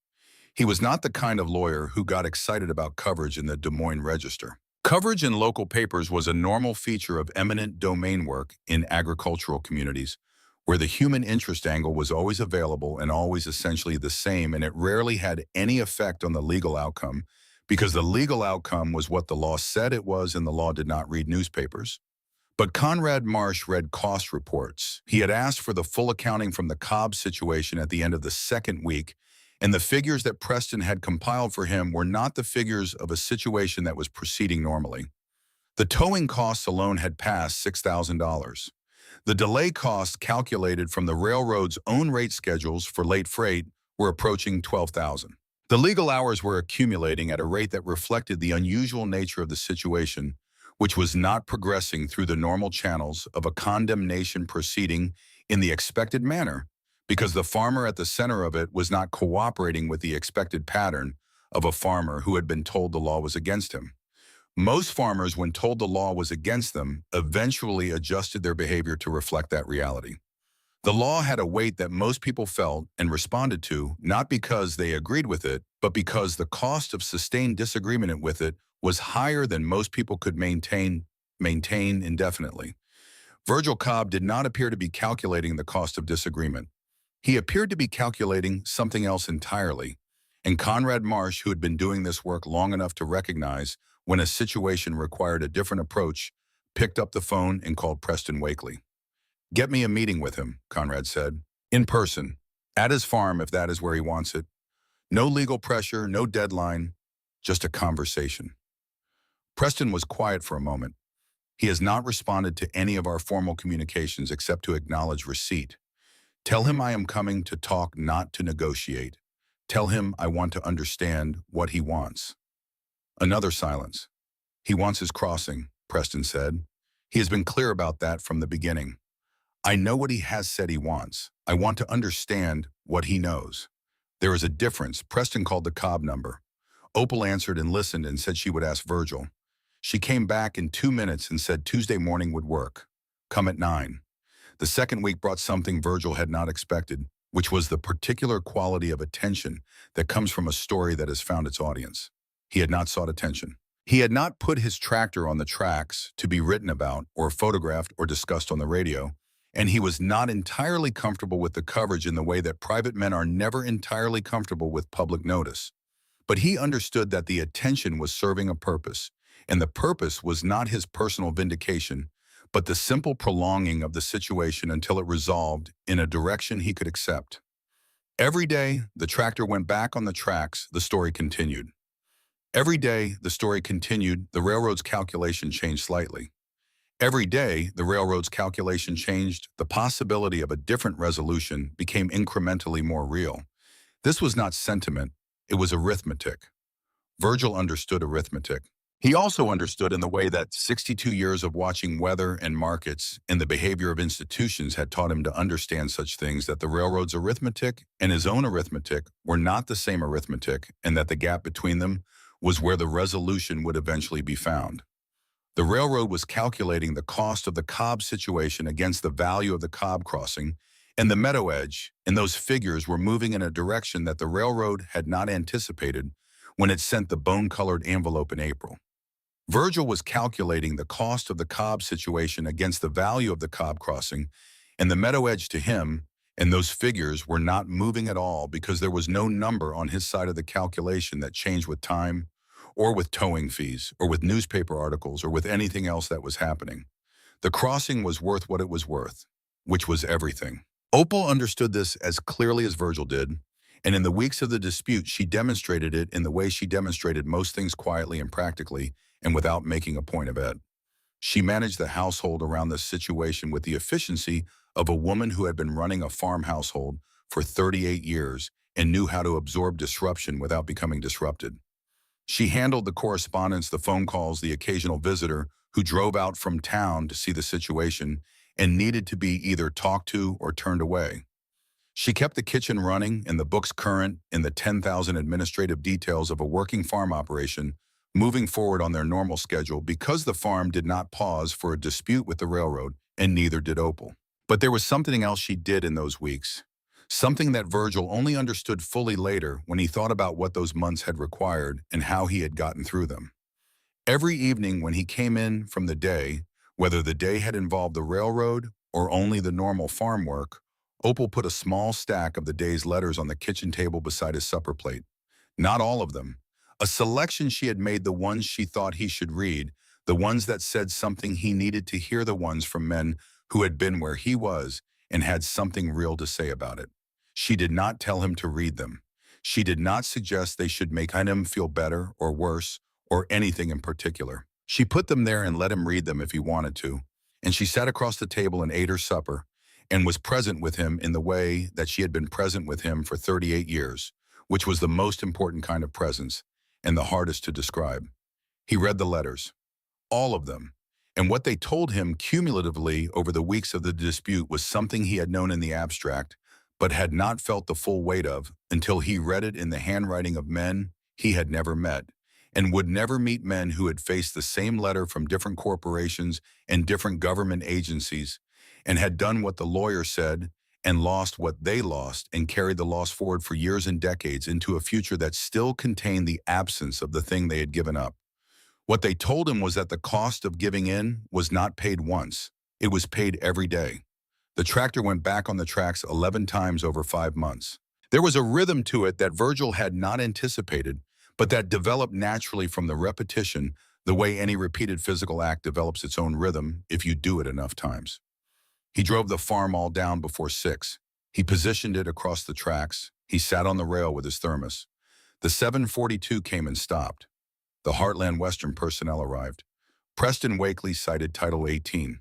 He was not the kind of lawyer who got excited about coverage in the Des Moines Register. Coverage in local papers was a normal feature of eminent domain work in agricultural communities, where the human interest angle was always available and always essentially the same, and it rarely had any effect on the legal outcome, because the legal outcome was what the law said it was, and the law did not read newspapers. But Conrad Marsh read cost reports. He had asked for the full accounting from the Cobb situation at the end of the second week, and the figures that Preston had compiled for him were not the figures of a situation that was proceeding normally. The towing costs alone had passed $6,000. The delay costs calculated from the railroad's own rate schedules for late freight were approaching $12,000. The legal hours were accumulating at a rate that reflected the unusual nature of the situation, which was not progressing through the normal channels of a condemnation proceeding in the expected manner, because the farmer at the center of it was not cooperating with the expected pattern of a farmer who had been told the law was against him. Most farmers, when told the law was against them, eventually adjusted their behavior to reflect that reality. The law had a weight that most people felt and responded to, not because they agreed with it, but because the cost of sustained disagreement with it was higher than most people could maintain indefinitely. Virgil Cobb did not appear to be calculating the cost of disagreement. He appeared to be calculating something else entirely, and Conrad Marsh, who had been doing this work long enough to recognize when a situation required a different approach, picked up the phone and called Preston Wakely. "Get me a meeting with him," Conrad said. "In person. At his farm, if that is where he wants it. No legal pressure, no deadline, just a conversation." Preston was quiet for a moment. "He has not responded to any of our formal communications except to acknowledge receipt. Tell him I am coming to talk, not to negotiate. Tell him I want to understand what he wants." Another silence. "He wants his crossing," Preston said. "He has been clear about that from the beginning. I know what he has said he wants. I want to understand what he knows." "There is a difference." Preston called the Cobb number. Opal answered and listened and said she would ask Virgil. She came back in 2 minutes and said Tuesday morning would work. "Come at 9. The second week brought something Virgil had not expected, which was the particular quality of attention that comes from a story that has found its audience. He had not sought attention. He had not put his tractor on the tracks to be written about or photographed or discussed on the radio, and he was not entirely comfortable with the coverage in the way that private men are never entirely comfortable with public notice. But he understood that the attention was serving a purpose, and the purpose was not his personal vindication, but the simple prolonging of the situation until it resolved in a direction he could accept. Every day, the tractor went back on the tracks, the story continued. Every day, the story continued, the railroad's calculation changed slightly. Every day, the railroad's calculation changed, the possibility of a different resolution became incrementally more real. This was not sentiment, it was arithmetic. Virgil understood arithmetic. He also understood in the way that 62 years of watching weather and markets and the behavior of institutions had taught him to understand such things, that the railroad's arithmetic and his own arithmetic were not the same arithmetic, and that the gap between them was where the resolution would eventually be found. The railroad was calculating the cost of the Cobb situation against the value of the Cobb crossing and the Meadow Edge, and those figures were moving in a direction that the railroad had not anticipated when it sent the bone-colored envelope in April. Virgil was calculating the cost of the Cobb situation against the value of the Cobb crossing and the Meadow Edge to him, and those figures were not moving at all because there was no number on his side of the calculation that changed with time, or with towing fees, or with newspaper articles, or with anything else that was happening. The crossing was worth what it was worth, which was everything. Opal understood this as clearly as Virgil did, and in the weeks of the dispute she demonstrated it in the way she demonstrated most things, quietly and practically, and without making a point of it. She managed the household around the situation with the efficiency of a woman who had been running a farm household for 38 years and knew how to absorb disruption without becoming disrupted. She handled the correspondence, the phone calls, the occasional visitor who drove out from town to see the situation, and needed to be either talked to or turned away. She kept the kitchen running and the books current in the 10,000 administrative details of a working farm operation, moving forward on their normal schedule because the farm did not pause for a dispute with the railroad, and neither did Opal. But there was something else she did in those weeks, something that Virgil only understood fully later when he thought about what those months had required and how he had gotten through them. Every evening when he came in from the day, whether the day had involved the railroad or only the normal farm work, Opal put a small stack of the day's letters on the kitchen table beside his supper plate. Not all of them. A selection she had made, the ones she thought he should read, the ones that said something he needed to hear, the ones from men who had been where he was and had something real to say about it. She did not tell him to read them. She did not suggest they should make him feel better or worse or anything in particular. She put them there and let him read them if he wanted to, and she sat across the table and ate her supper and was present with him in the way that she had been present with him for 38 years, which was the most important kind of presence and the hardest to describe. He read the letters, all of them, and what they told him cumulatively over the weeks of the dispute was something he had known in the abstract, but had not felt the full weight of until he read it in the handwriting of men he had never met, and would never meet, men who had faced the same letter from different corporations and different government agencies, and had done what the lawyer said and lost what they lost and carried the loss forward for years and decades into a future that still contained the absence of the thing they had given up. What they told him was that the cost of giving in was not paid once. It was paid every day. The tractor went back on the tracks 11 times over 5 months. There was a rhythm to it that Virgil had not anticipated, but that developed naturally from the repetition, the way any repeated physical act develops its own rhythm if you do it enough times. He drove the Farmall down before 6. He positioned it across the tracks. He sat on the rail with his thermos. The 742 came and stopped. The Heartland Western personnel arrived. Preston Wakely cited Title 18.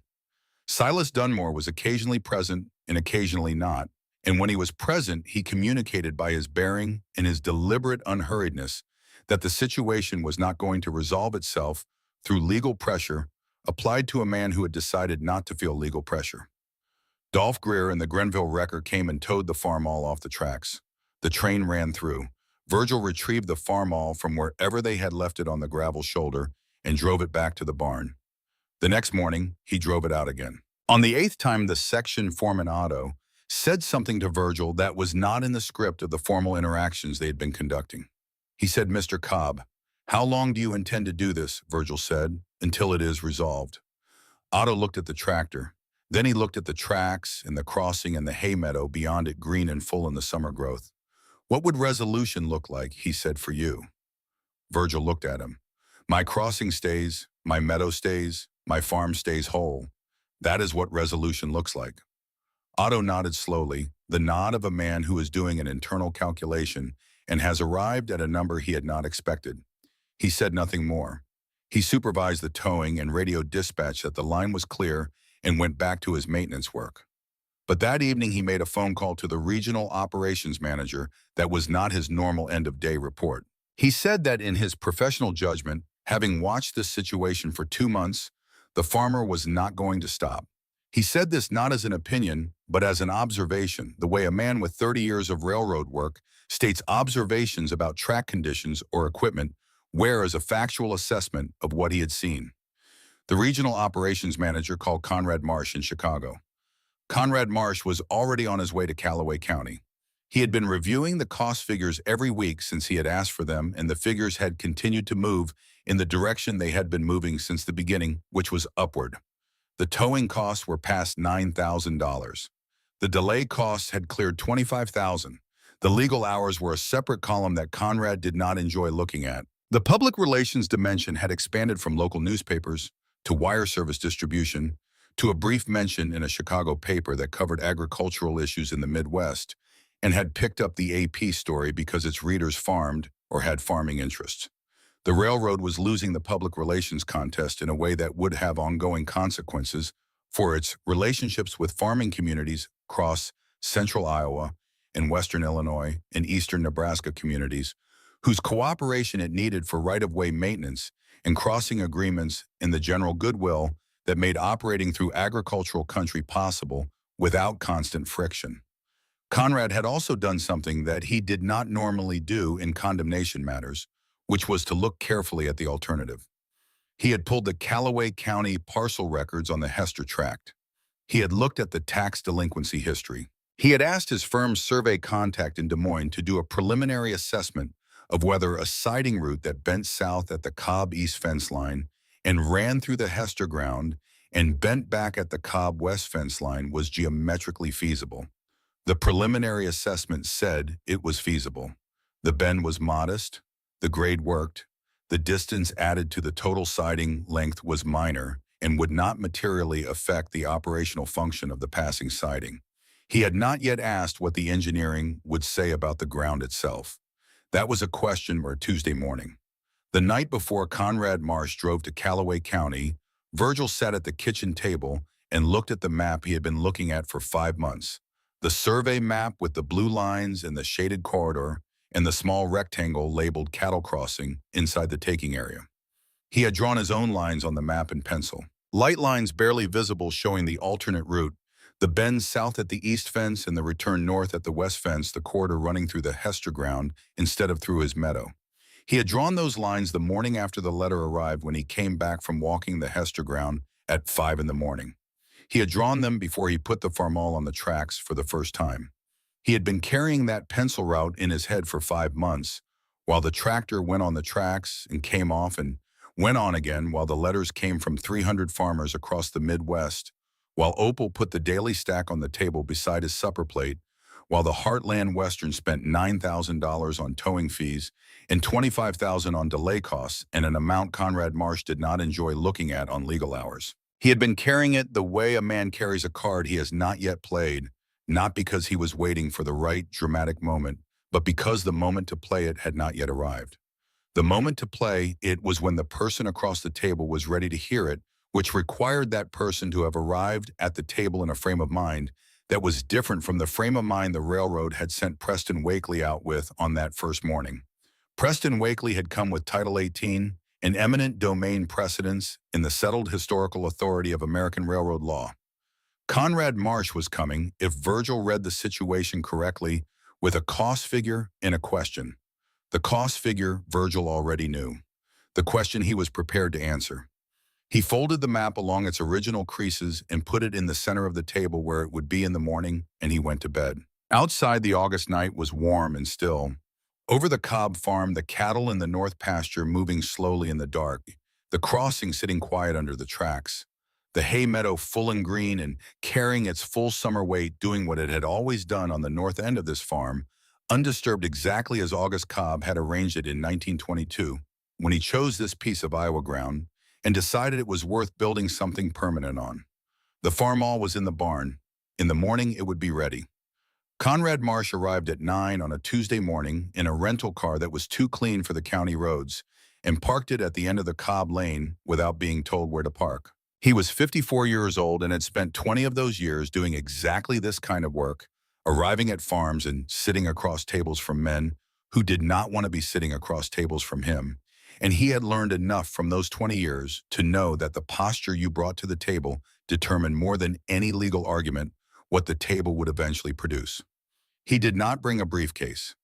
Silas Dunmore was occasionally present and occasionally not, and when he was present, he communicated by his bearing and his deliberate unhurriedness that the situation was not going to resolve itself through legal pressure applied to a man who had decided not to feel legal pressure. Dolph Greer and the Grenville wrecker came and towed the Farmall off the tracks. The train ran through. Virgil retrieved the Farmall from wherever they had left it on the gravel shoulder and drove it back to the barn. The next morning, he drove it out again. On the 8th time, the section foreman Otto said something to Virgil that was not in the script of the formal interactions they had been conducting. He said, "Mr. Cobb, how long do you intend to do this?" Virgil said, "Until it is resolved." Otto looked at the tractor. Then he looked at the tracks and the crossing and the hay meadow beyond it, green and full in the summer growth. "What would resolution look like," he said, "for you?" Virgil looked at him. "My crossing stays, my meadow stays, my farm stays whole. That is what resolution looks like." Otto nodded slowly, the nod of a man who is doing an internal calculation and has arrived at a number he had not expected. He said nothing more. He supervised the towing and radioed dispatch that the line was clear and went back to his maintenance work. But that evening he made a phone call to the regional operations manager that was not his normal end-of-day report. He said that in his professional judgment, having watched this situation for 2 months, the farmer was not going to stop. He said this not as an opinion, but as an observation, the way a man with 30 years of railroad work states observations about track conditions or equipment, where as a factual assessment of what he had seen. The regional operations manager called Conrad Marsh in Chicago. Conrad Marsh was already on his way to Callaway County. He had been reviewing the cost figures every week since he had asked for them, and the figures had continued to move in the direction they had been moving since the beginning, which was upward. The towing costs were past $9,000. The delay costs had cleared $25,000. The legal hours were a separate column that Conrad did not enjoy looking at. The public relations dimension had expanded from local newspapers to wire service distribution to a brief mention in a Chicago paper that covered agricultural issues in the Midwest and had picked up the AP story because its readers farmed or had farming interests. The railroad was losing the public relations contest in a way that would have ongoing consequences for its relationships with farming communities across central Iowa and western Illinois and eastern Nebraska communities, whose cooperation it needed for right-of-way maintenance and crossing agreements and the general goodwill that made operating through agricultural country possible without constant friction. Conrad had also done something that he did not normally do in condemnation matters, which was to look carefully at the alternative. He had pulled the Callaway County parcel records on the Hester tract. He had looked at the tax delinquency history. He had asked his firm's survey contact in Des Moines to do a preliminary assessment of whether a siding route that bent south at the Cobb East fence line and ran through the Hester ground and bent back at the Cobb West fence line was geometrically feasible. The preliminary assessment said it was feasible. The bend was modest, the grade worked, the distance added to the total siding length was minor and would not materially affect the operational function of the passing siding. He had not yet asked what the engineering would say about the ground itself. That was a question for Tuesday morning. The night before Conrad Marsh drove to Callaway County, Virgil sat at the kitchen table and looked at the map he had been looking at for 5 months. The survey map with the blue lines and the shaded corridor and the small rectangle labeled cattle crossing inside the taking area. He had drawn his own lines on the map in pencil. Light lines barely visible showing the alternate route, the bend south at the east fence and the return north at the west fence, the corridor running through the Hester ground instead of through his meadow. He had drawn those lines the morning after the letter arrived when he came back from walking the Hester ground at 5 in the morning. He had drawn them before he put the Farmall on the tracks for the first time. He had been carrying that pencil route in his head for 5 months, while the tractor went on the tracks and came off and went on again, while the letters came from 300 farmers across the Midwest, while Opal put the daily stack on the table beside his supper plate, while the Heartland Western spent $9,000 on towing fees and $25,000 on delay costs, and an amount Conrad Marsh did not enjoy looking at on legal hours. He had been carrying it the way a man carries a card he has not yet played, not because he was waiting for the right dramatic moment, but because the moment to play it had not yet arrived. The moment to play it was when the person across the table was ready to hear it, which required that person to have arrived at the table in a frame of mind that was different from the frame of mind the railroad had sent Preston Wakely out with on that first morning. Preston Wakely had come with Title 18, an eminent domain precedence in the settled historical authority of American railroad law. Conrad Marsh was coming, if Virgil read the situation correctly, with a cost figure and a question. The cost figure Virgil already knew. The question he was prepared to answer. He folded the map along its original creases and put it in the center of the table where it would be in the morning, and he went to bed. Outside, the August night was warm and still. Over the Cobb farm, the cattle in the north pasture moving slowly in the dark, the crossing sitting quiet under the tracks, the hay meadow full and green and carrying its full summer weight, doing what it had always done on the north end of this farm, undisturbed exactly as August Cobb had arranged it in 1922, when he chose this piece of Iowa ground and decided it was worth building something permanent on. The Farmall was in the barn. In the morning, it would be ready. Conrad Marsh arrived at 9 on a Tuesday morning in a rental car that was too clean for the county roads and parked it at the end of the Cobb Lane without being told where to park. He was 54 years old and had spent 20 of those years doing exactly this kind of work, arriving at farms and sitting across tables from men who did not want to be sitting across tables from him. And he had learned enough from those 20 years to know that the posture you brought to the table determined more than any legal argument what the table would eventually produce. He did not bring a briefcase.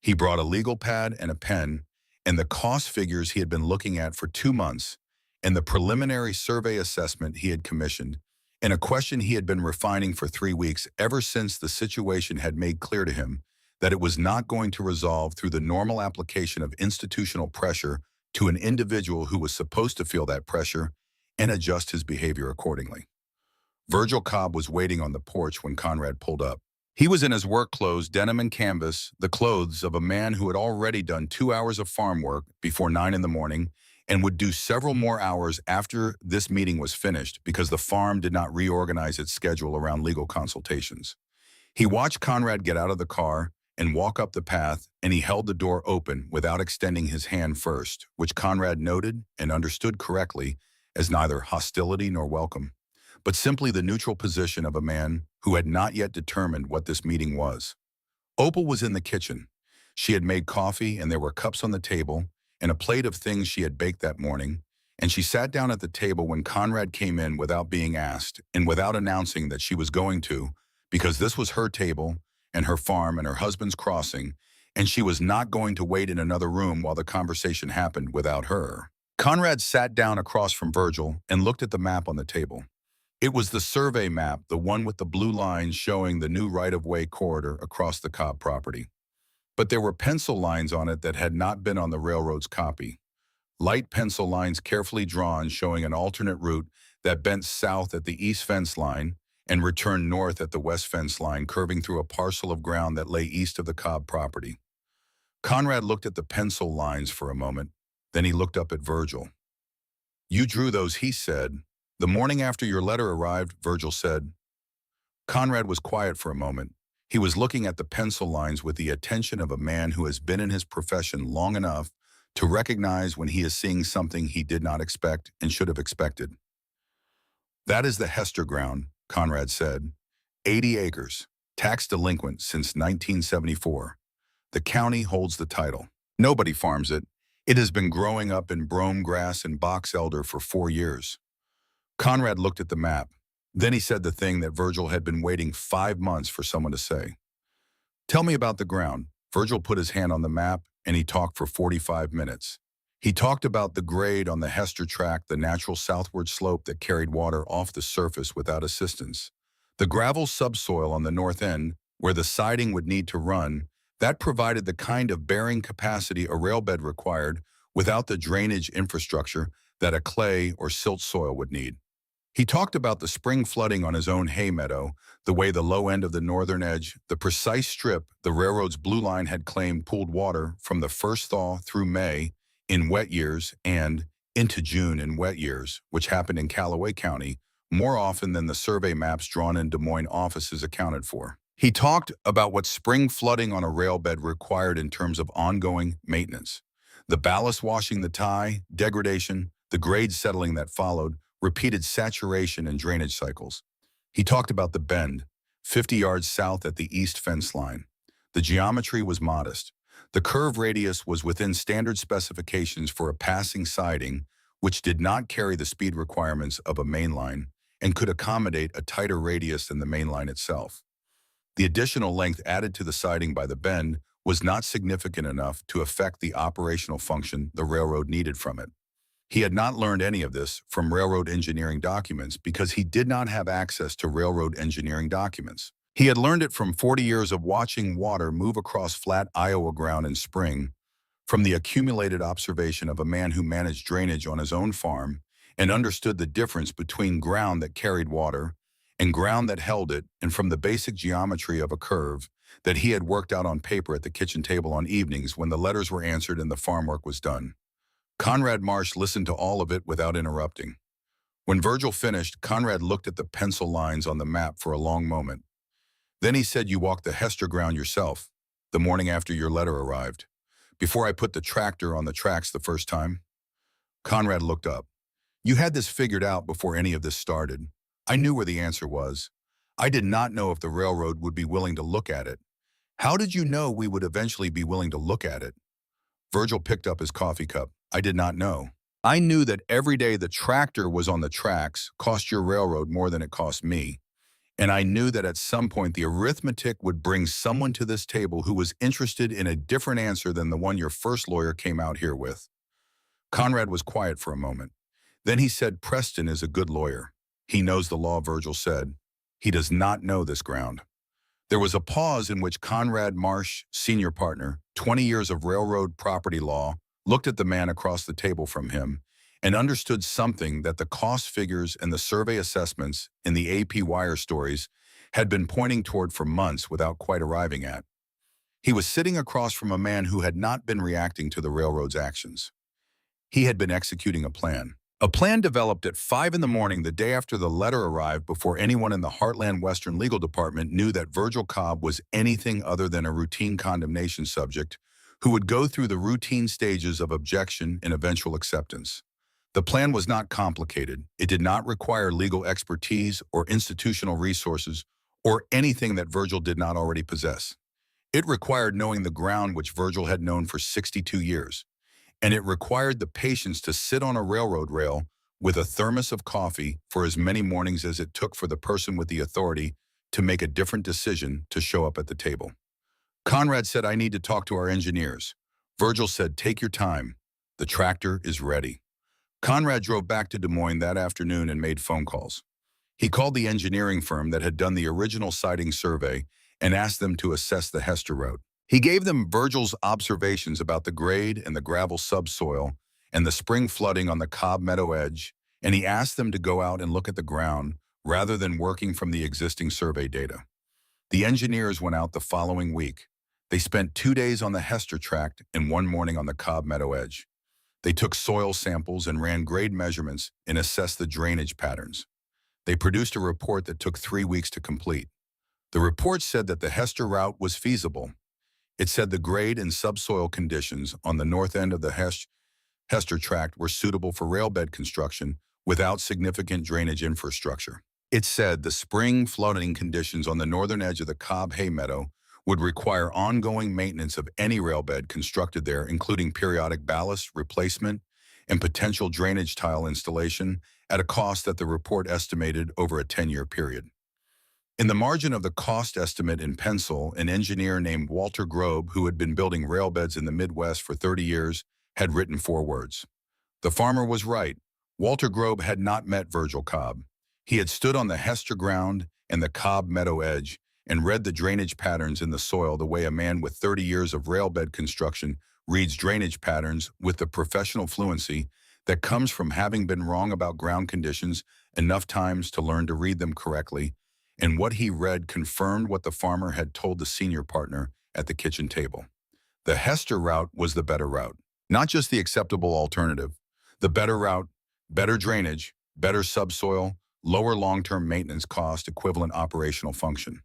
He brought a legal pad and a pen, and the cost figures he had been looking at for 2 months, and the preliminary survey assessment he had commissioned, and a question he had been refining for 3 weeks ever since the situation had made clear to him that it was not going to resolve through the normal application of institutional pressure to an individual who was supposed to feel that pressure and adjust his behavior accordingly. Virgil Cobb was waiting on the porch when Conrad pulled up. He was in his work clothes, denim and canvas, the clothes of a man who had already done 2 hours of farm work before 9 in the morning and would do several more hours after this meeting was finished because the farm did not reorganize its schedule around legal consultations. He watched Conrad get out of the car and walk up the path, and he held the door open without extending his hand first, which Conrad noted and understood correctly as neither hostility nor welcome, but simply the neutral position of a man who had not yet determined what this meeting was. Opal was in the kitchen. She had made coffee, and there were cups on the table and a plate of things she had baked that morning, and she sat down at the table when Conrad came in without being asked and without announcing that she was going to, because this was her table and her farm and her husband's crossing, and she was not going to wait in another room while the conversation happened without her. Conrad sat down across from Virgil and looked at the map on the table. It was the survey map, the one with the blue lines showing the new right-of-way corridor across the Cobb property. But there were pencil lines on it that had not been on the railroad's copy. Light pencil lines carefully drawn showing an alternate route that bent south at the east fence line and returned north at the west fence line, curving through a parcel of ground that lay east of the Cobb property. Conrad looked at the pencil lines for a moment, then he looked up at Virgil. "You drew those," he said. "The morning after your letter arrived," Virgil said. Conrad was quiet for a moment. He was looking at the pencil lines with the attention of a man who has been in his profession long enough to recognize when he is seeing something he did not expect and should have expected. "That is the Hester ground," Conrad said. 80 acres, tax delinquent since 1974. The county holds the title. Nobody farms it. It has been growing up in brome grass and box elder for 4 years. Conrad looked at the map. Then he said the thing that Virgil had been waiting 5 months for someone to say. "Tell me about the ground." Virgil put his hand on the map, and he talked for 45 minutes. He talked about the grade on the Hester tract, the natural southward slope that carried water off the surface without assistance. The gravel subsoil on the north end, where the siding would need to run, that provided the kind of bearing capacity a railbed required without the drainage infrastructure that a clay or silt soil would need. He talked about the spring flooding on his own hay meadow, the way the low end of the northern edge, the precise strip the railroad's blue line had claimed pooled water from the first thaw through May in wet years and into June in wet years, which happened in Callaway County more often than the survey maps drawn in Des Moines offices accounted for. He talked about what spring flooding on a railbed required in terms of ongoing maintenance. The ballast washing the tie, degradation, the grade settling that followed, repeated saturation and drainage cycles. He talked about the bend, 50 yards south at the east fence line. The geometry was modest. The curve radius was within standard specifications for a passing siding, which did not carry the speed requirements of a main line and could accommodate a tighter radius than the main line itself. The additional length added to the siding by the bend was not significant enough to affect the operational function the railroad needed from it. He had not learned any of this from railroad engineering documents because he did not have access to railroad engineering documents. He had learned it from 40 years of watching water move across flat Iowa ground in spring, from the accumulated observation of a man who managed drainage on his own farm and understood the difference between ground that carried water and ground that held it, and from the basic geometry of a curve that he had worked out on paper at the kitchen table on evenings when the letters were answered and the farm work was done. Conrad Marsh listened to all of it without interrupting. When Virgil finished, Conrad looked at the pencil lines on the map for a long moment. Then he said, "You walked the Hester ground yourself, the morning after your letter arrived, before I put the tractor on the tracks the first time?" Conrad looked up. "You had this figured out before any of this started." I knew where the answer was. "I did not know if the railroad would be willing to look at it." "How did you know we would eventually be willing to look at it?" Virgil picked up his coffee cup. "I did not know. I knew that every day the tractor was on the tracks cost your railroad more than it cost me. And I knew that at some point the arithmetic would bring someone to this table who was interested in a different answer than the one your first lawyer came out here with." Conrad was quiet for a moment. Then he said, "Preston is a good lawyer. He knows the law," Virgil said. "He does not know this ground." There was a pause in which Conrad Marsh, senior partner, 20 years of railroad property law, looked at the man across the table from him and understood something that the cost figures and the survey assessments in the AP wire stories had been pointing toward for months without quite arriving at. He was sitting across from a man who had not been reacting to the railroad's actions. He had been executing a plan. A plan developed at 5 in the morning the day after the letter arrived, before anyone in the Heartland Western Legal Department knew that Virgil Cobb was anything other than a routine condemnation subject who would go through the routine stages of objection and eventual acceptance. The plan was not complicated. It did not require legal expertise or institutional resources or anything that Virgil did not already possess. It required knowing the ground which Virgil had known for 62 years. and it required the patience to sit on a railroad rail with a thermos of coffee for as many mornings as it took for the person with the authority to make a different decision to show up at the table. Conrad said, "I need to talk to our engineers." Virgil said, "Take your time. The tractor is ready." Conrad drove back to Des Moines that afternoon and made phone calls. He called the engineering firm that had done the original siting survey and asked them to assess the Hester route. He gave them Virgil's observations about the grade and the gravel subsoil and the spring flooding on the Cobb Meadow edge, and he asked them to go out and look at the ground rather than working from the existing survey data. The engineers went out the following week. They spent 2 days on the Hester tract and 1 morning on the Cobb Meadow edge. They took soil samples and ran grade measurements and assessed the drainage patterns. They produced a report that took 3 weeks to complete. The report said that the Hester route was feasible. It said the grade and subsoil conditions on the north end of the Hester tract were suitable for railbed construction without significant drainage infrastructure. It said the spring flooding conditions on the northern edge of the Cobb Hay Meadow would require ongoing maintenance of any railbed constructed there, including periodic ballast replacement and potential drainage tile installation at a cost that the report estimated over a 10-year period. In the margin of the cost estimate in pencil, an engineer named Walter Grobe, who had been building railbeds in the Midwest for 30 years, had written 4 words. The farmer was right. Walter Grobe had not met Virgil Cobb. He had stood on the Hester ground and the Cobb Meadow edge and read the drainage patterns in the soil the way a man with 30 years of railbed construction reads drainage patterns with the professional fluency that comes from having been wrong about ground conditions enough times to learn to read them correctly, and what he read confirmed what the farmer had told the senior partner at the kitchen table. The Hester route was the better route, not just the acceptable alternative. The better route, better drainage, better subsoil, lower long-term maintenance cost, equivalent operational function.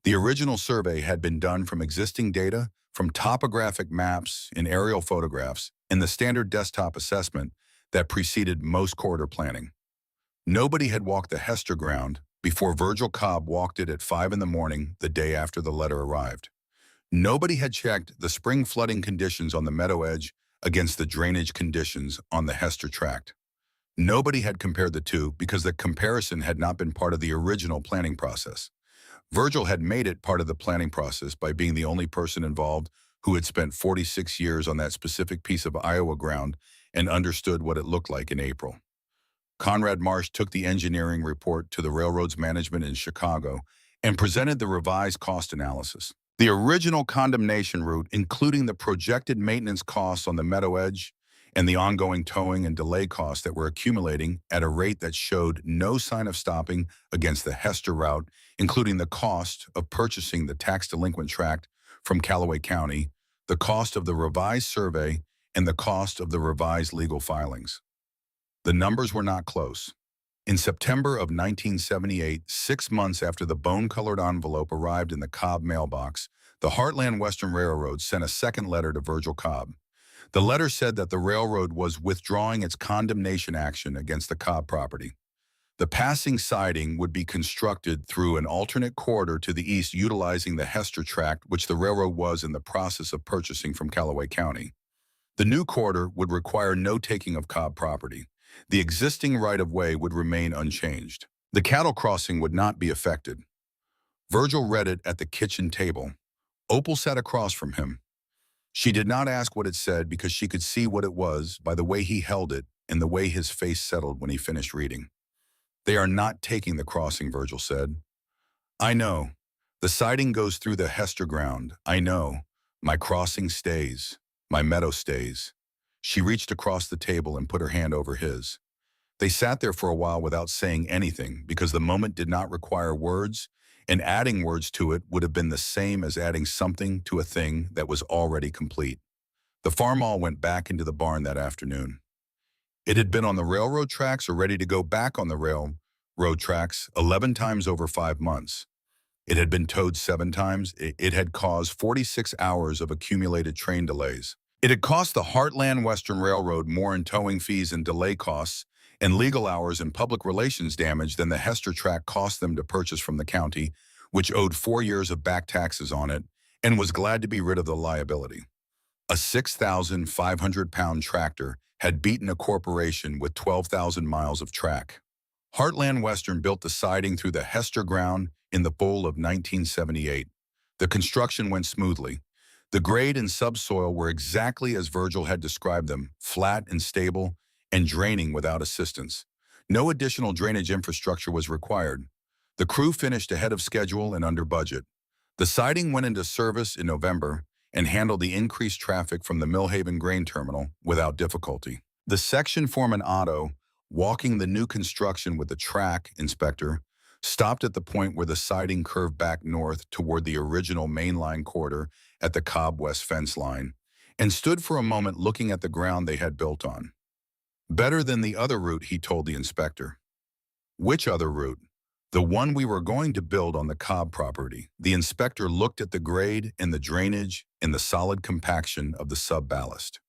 The original survey had been done from existing data, from topographic maps and aerial photographs, and the standard desktop assessment that preceded most corridor planning. Nobody had walked the Hester ground before Virgil Cobb walked it at 5 in the morning the day after the letter arrived. Nobody had checked the spring flooding conditions on the meadow edge against the drainage conditions on the Hester tract. Nobody had compared the two because the comparison had not been part of the original planning process. Virgil had made it part of the planning process by being the only person involved who had spent 46 years on that specific piece of Iowa ground and understood what it looked like in April. Conrad Marsh took the engineering report to the railroad's management in Chicago and presented the revised cost analysis. The original condemnation route, including the projected maintenance costs on the meadow edge and the ongoing towing and delay costs that were accumulating at a rate that showed no sign of stopping against the Hester route, including the cost of purchasing the tax-delinquent tract from Callaway County, the cost of the revised survey, and the cost of the revised legal filings. The numbers were not close. In September of 1978, 6 months after the bone-colored envelope arrived in the Cobb mailbox, the Heartland Western Railroad sent a second letter to Virgil Cobb. The letter said that the railroad was withdrawing its condemnation action against the Cobb property. The passing siding would be constructed through an alternate corridor to the east utilizing the Hester tract, which the railroad was in the process of purchasing from Callaway County. The new corridor would require no taking of Cobb property. The existing right-of-way would remain unchanged. The cattle crossing would not be affected. Virgil read it at the kitchen table. Opal sat across from him. She did not ask what it said because she could see what it was by the way he held it and the way his face settled when he finished reading. "They are not taking the crossing," Virgil said. "I know. The siding goes through the Hester ground. I know. My crossing stays. My meadow stays." She reached across the table and put her hand over his. They sat there for a while without saying anything because the moment did not require words, and adding words to it would have been the same as adding something to a thing that was already complete. The Farmall went back into the barn that afternoon. It had been on the railroad tracks or ready to go back on the railroad tracks 11 times over 5 months. It had been towed 7 times. It had caused 46 hours of accumulated train delays. It had cost the Heartland Western Railroad more in towing fees and delay costs and legal hours and public relations damage than the Hester tract cost them to purchase from the county, which owed 4 years of back taxes on it and was glad to be rid of the liability. A 6,500-pound tractor had beaten a corporation with 12,000 miles of track. Heartland Western built the siding through the Hester ground in the fall of 1978. The construction went smoothly. The grade and subsoil were exactly as Virgil had described them, flat and stable, and draining without assistance. No additional drainage infrastructure was required. The crew finished ahead of schedule and under budget. The siding went into service in November and handled the increased traffic from the Millhaven grain terminal without difficulty. The section foreman Otto, walking the new construction with the track inspector, stopped at the point where the siding curved back north toward the original mainline quarter at the Cobb West fence line, and stood for a moment looking at the ground they had built on. Better than the other route, he told the inspector. Which other route? The one we were going to build on the Cobb property. The inspector looked at the grade and the drainage and the solid compaction of the sub-ballast.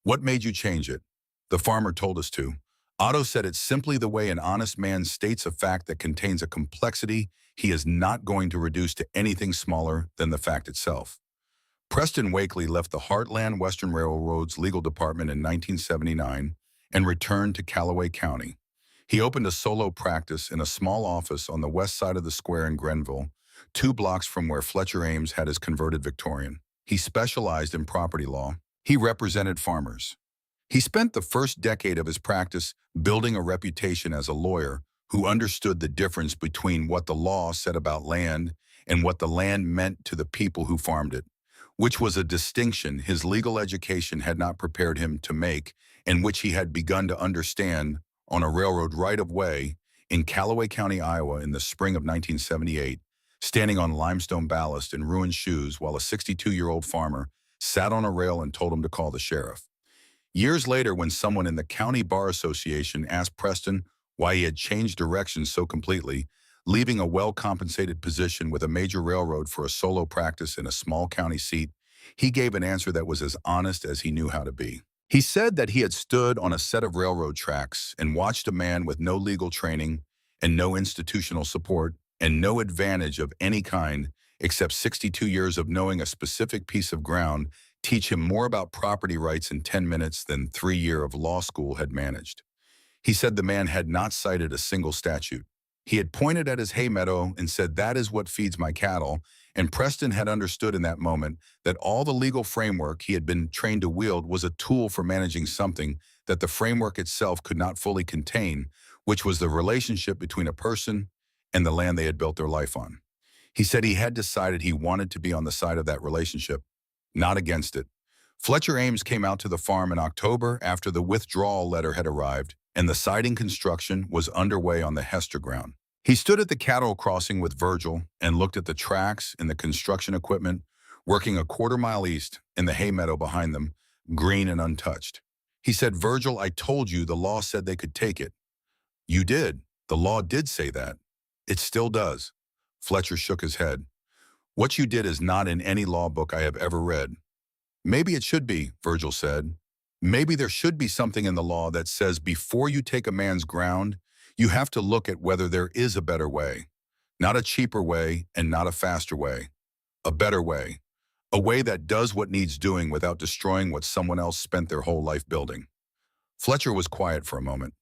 What made you change it? The farmer told us to. Otto said it's simply the way an honest man states a fact that contains a complexity he is not going to reduce to anything smaller than the fact itself. Preston Wakely left the Heartland Western Railroad's legal department in 1979 and returned to Callaway County. He opened a solo practice in a small office on the west side of the square in Grenville, 2 blocks from where Fletcher Ames had his converted Victorian. He specialized in property law. He represented farmers. He spent the first decade of his practice building a reputation as a lawyer who understood the difference between what the law said about land and what the land meant to the people who farmed it, which was a distinction his legal education had not prepared him to make and which he had begun to understand on a railroad right-of-way in Callaway County, Iowa in the spring of 1978, standing on limestone ballast in ruined shoes while a 62-year-old farmer sat on a rail and told him to call the sheriff. Years later, when someone in the County Bar Association asked Preston why he had changed directions so completely, leaving a well-compensated position with a major railroad for a solo practice in a small county seat, he gave an answer that was as honest as he knew how to be. He said that he had stood on a set of railroad tracks and watched a man with no legal training and no institutional support and no advantage of any kind except 62 years of knowing a specific piece of ground teach him more about property rights in 10 minutes than 3 years of law school had managed. He said the man had not cited a single statute. He had pointed at his hay meadow and said, "That is what feeds my cattle," and Preston had understood in that moment that all the legal framework he had been trained to wield was a tool for managing something that the framework itself could not fully contain, which was the relationship between a person and the land they had built their life on. He said he had decided he wanted to be on the side of that relationship, not against it. Fletcher Ames came out to the farm in October after the withdrawal letter had arrived, and the siding construction was underway on the Hester ground. He stood at the cattle crossing with Virgil and looked at the tracks and the construction equipment working a quarter-mile east in the hay meadow behind them, green and untouched. He said, "Virgil, I told you the law said they could take it." "You did. The law did say that." "It still does." Fletcher shook his head. "What you did is not in any law book I have ever read." "Maybe it should be," Virgil said. "Maybe there should be something in the law that says before you take a man's ground, you have to look at whether there is a better way. Not a cheaper way and not a faster way. A better way. A way that does what needs doing without destroying what someone else spent their whole life building." Fletcher was quiet for a moment.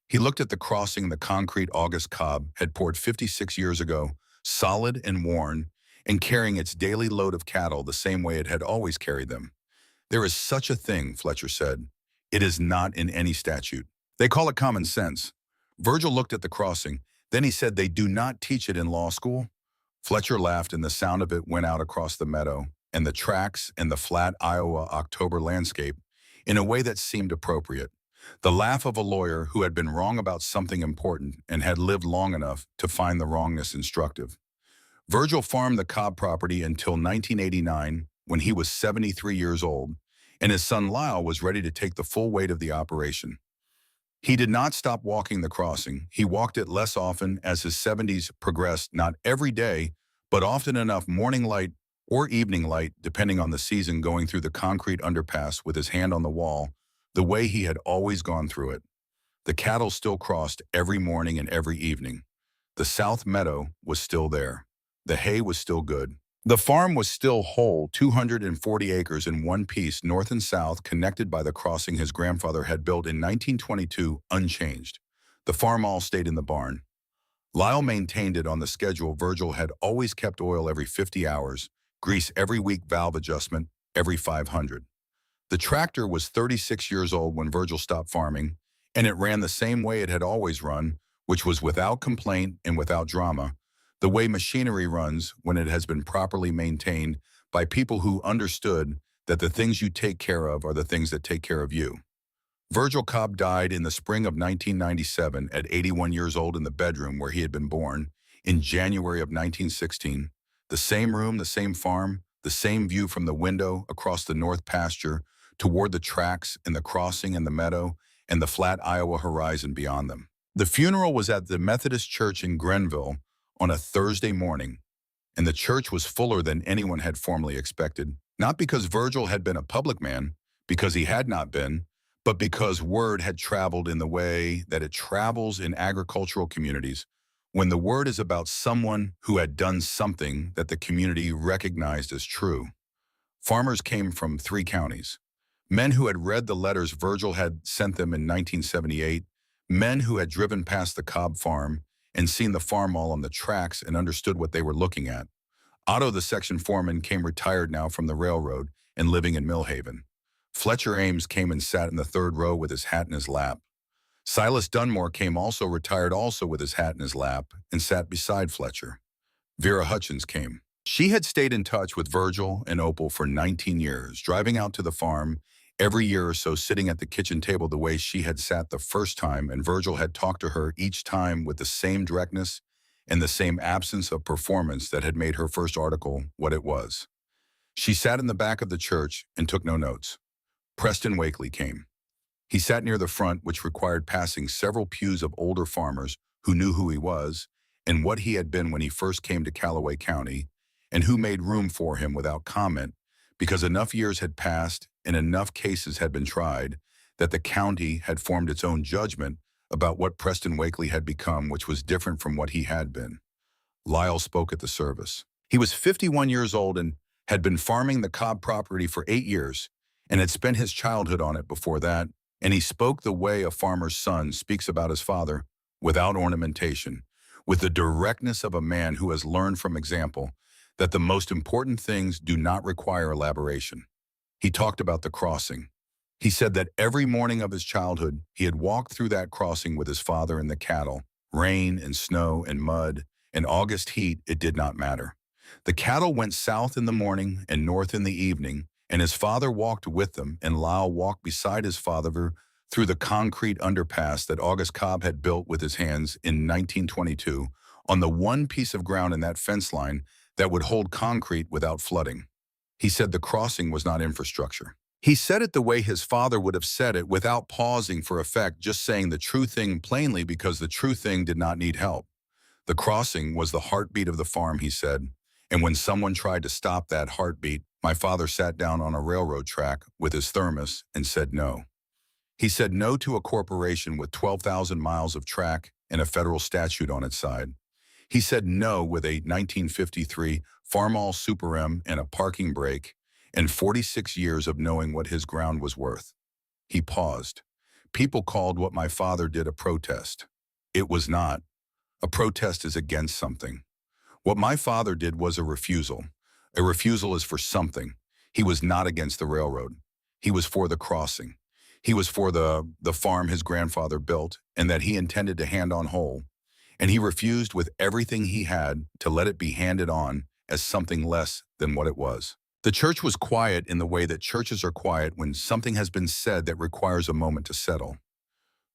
He looked at the crossing the concrete August Cobb had poured 56 years ago, solid and worn, and carrying its daily load of cattle the same way it had always carried them. "There is such a thing," Fletcher said. "It is not in any statute. They call it common sense." Virgil looked at the crossing. Then he said, "They do not teach it in law school?" Fletcher laughed, and the sound of it went out across the meadow and the tracks and the flat Iowa October landscape in a way that seemed appropriate. The laugh of a lawyer who had been wrong about something important and had lived long enough to find the wrongness instructive. Virgil farmed the Cobb property until 1989, when he was 73 years old, and his son Lyle was ready to take the full weight of the operation. He did not stop walking the crossing. He walked it less often as his 70s progressed, not every day, but often enough morning light or evening light, depending on the season, going through the concrete underpass with his hand on the wall, the way he had always gone through it. The cattle still crossed every morning and every evening. The south meadow was still there. The hay was still good. The farm was still whole, 240 acres in one piece, north and south, connected by the crossing his grandfather had built in 1922, unchanged. The Farmall stayed in the barn. Lyle maintained it on the schedule. Virgil had always kept oil every 50 hours, grease every week, valve adjustment every 500. The tractor was 36 years old when Virgil stopped farming, and it ran the same way it had always run, which was without complaint and without drama, the way machinery runs when it has been properly maintained by people who understood that the things you take care of are the things that take care of you. Virgil Cobb died in the spring of 1997 at 81 years old in the bedroom where he had been born. In January of 1916, the same room, the same farm, the same view from the window across the north pasture toward the tracks and the crossing and the meadow and the flat Iowa horizon beyond them. The funeral was at the Methodist Church in Grenville on a Thursday morning, and the church was fuller than anyone had formerly expected, not because Virgil had been a public man, because he had not been, but because word had traveled in the way that it travels in agricultural communities when the word is about someone who had done something that the community recognized as true. Farmers came from 3 counties. Men who had read the letters Virgil had sent them in 1978, men who had driven past the Cobb farm and seen the Farmall on the tracks and understood what they were looking at. Otto, the section foreman, came retired now from the railroad and living in Millhaven. Fletcher Ames came and sat in the 3rd row with his hat in his lap. Silas Dunmore came, also retired, also with his hat in his lap, and sat beside Fletcher. Vera Hutchins came. She had stayed in touch with Virgil and Opal for 19 years, driving out to the farm every year or so, sitting at the kitchen table the way she had sat the first time, and Virgil had talked to her each time with the same directness and the same absence of performance that had made her first article what it was. She sat in the back of the church and took no notes. Preston Wakely came. He sat near the front, which required passing several pews of older farmers who knew who he was and what he had been when he first came to Callaway County, and who made room for him without comment because enough years had passed and enough cases had been tried that the county had formed its own judgment about what Preston Wakely had become, which was different from what he had been. Lyle spoke at the service. He was 51 years old and had been farming the Cobb property for 8 years and had spent his childhood on it before that, and he spoke the way a farmer's son speaks about his father, without ornamentation, with the directness of a man who has learned from example that the most important things do not require elaboration. He talked about the crossing. He said that every morning of his childhood, he had walked through that crossing with his father and the cattle, rain and snow and mud, and August heat, it did not matter. The cattle went south in the morning and north in the evening, and his father walked with them, and Lyle walked beside his father through the concrete underpass that August Cobb had built with his hands in 1922 on the one piece of ground in that fence line that would hold concrete without flooding. He said the crossing was not infrastructure. He said it the way his father would have said it, without pausing for effect, just saying the true thing plainly because the true thing did not need help. The crossing was the heartbeat of the farm, he said, and when someone tried to stop that heartbeat, my father sat down on a railroad track with his thermos and said no. He said no to a corporation with 12,000 miles of track and a federal statute on its side. He said no with a 1953 Farmall Super M and a parking brake and 46 years of knowing what his ground was worth. He paused. People called what my father did a protest. It was not. A protest is against something. What my father did was a refusal. A refusal is for something. He was not against the railroad. He was for the crossing. He was for the farm his grandfather built and that he intended to hand on whole. And he refused with everything he had to let it be handed on as something less than what it was. The church was quiet in the way that churches are quiet when something has been said that requires a moment to settle.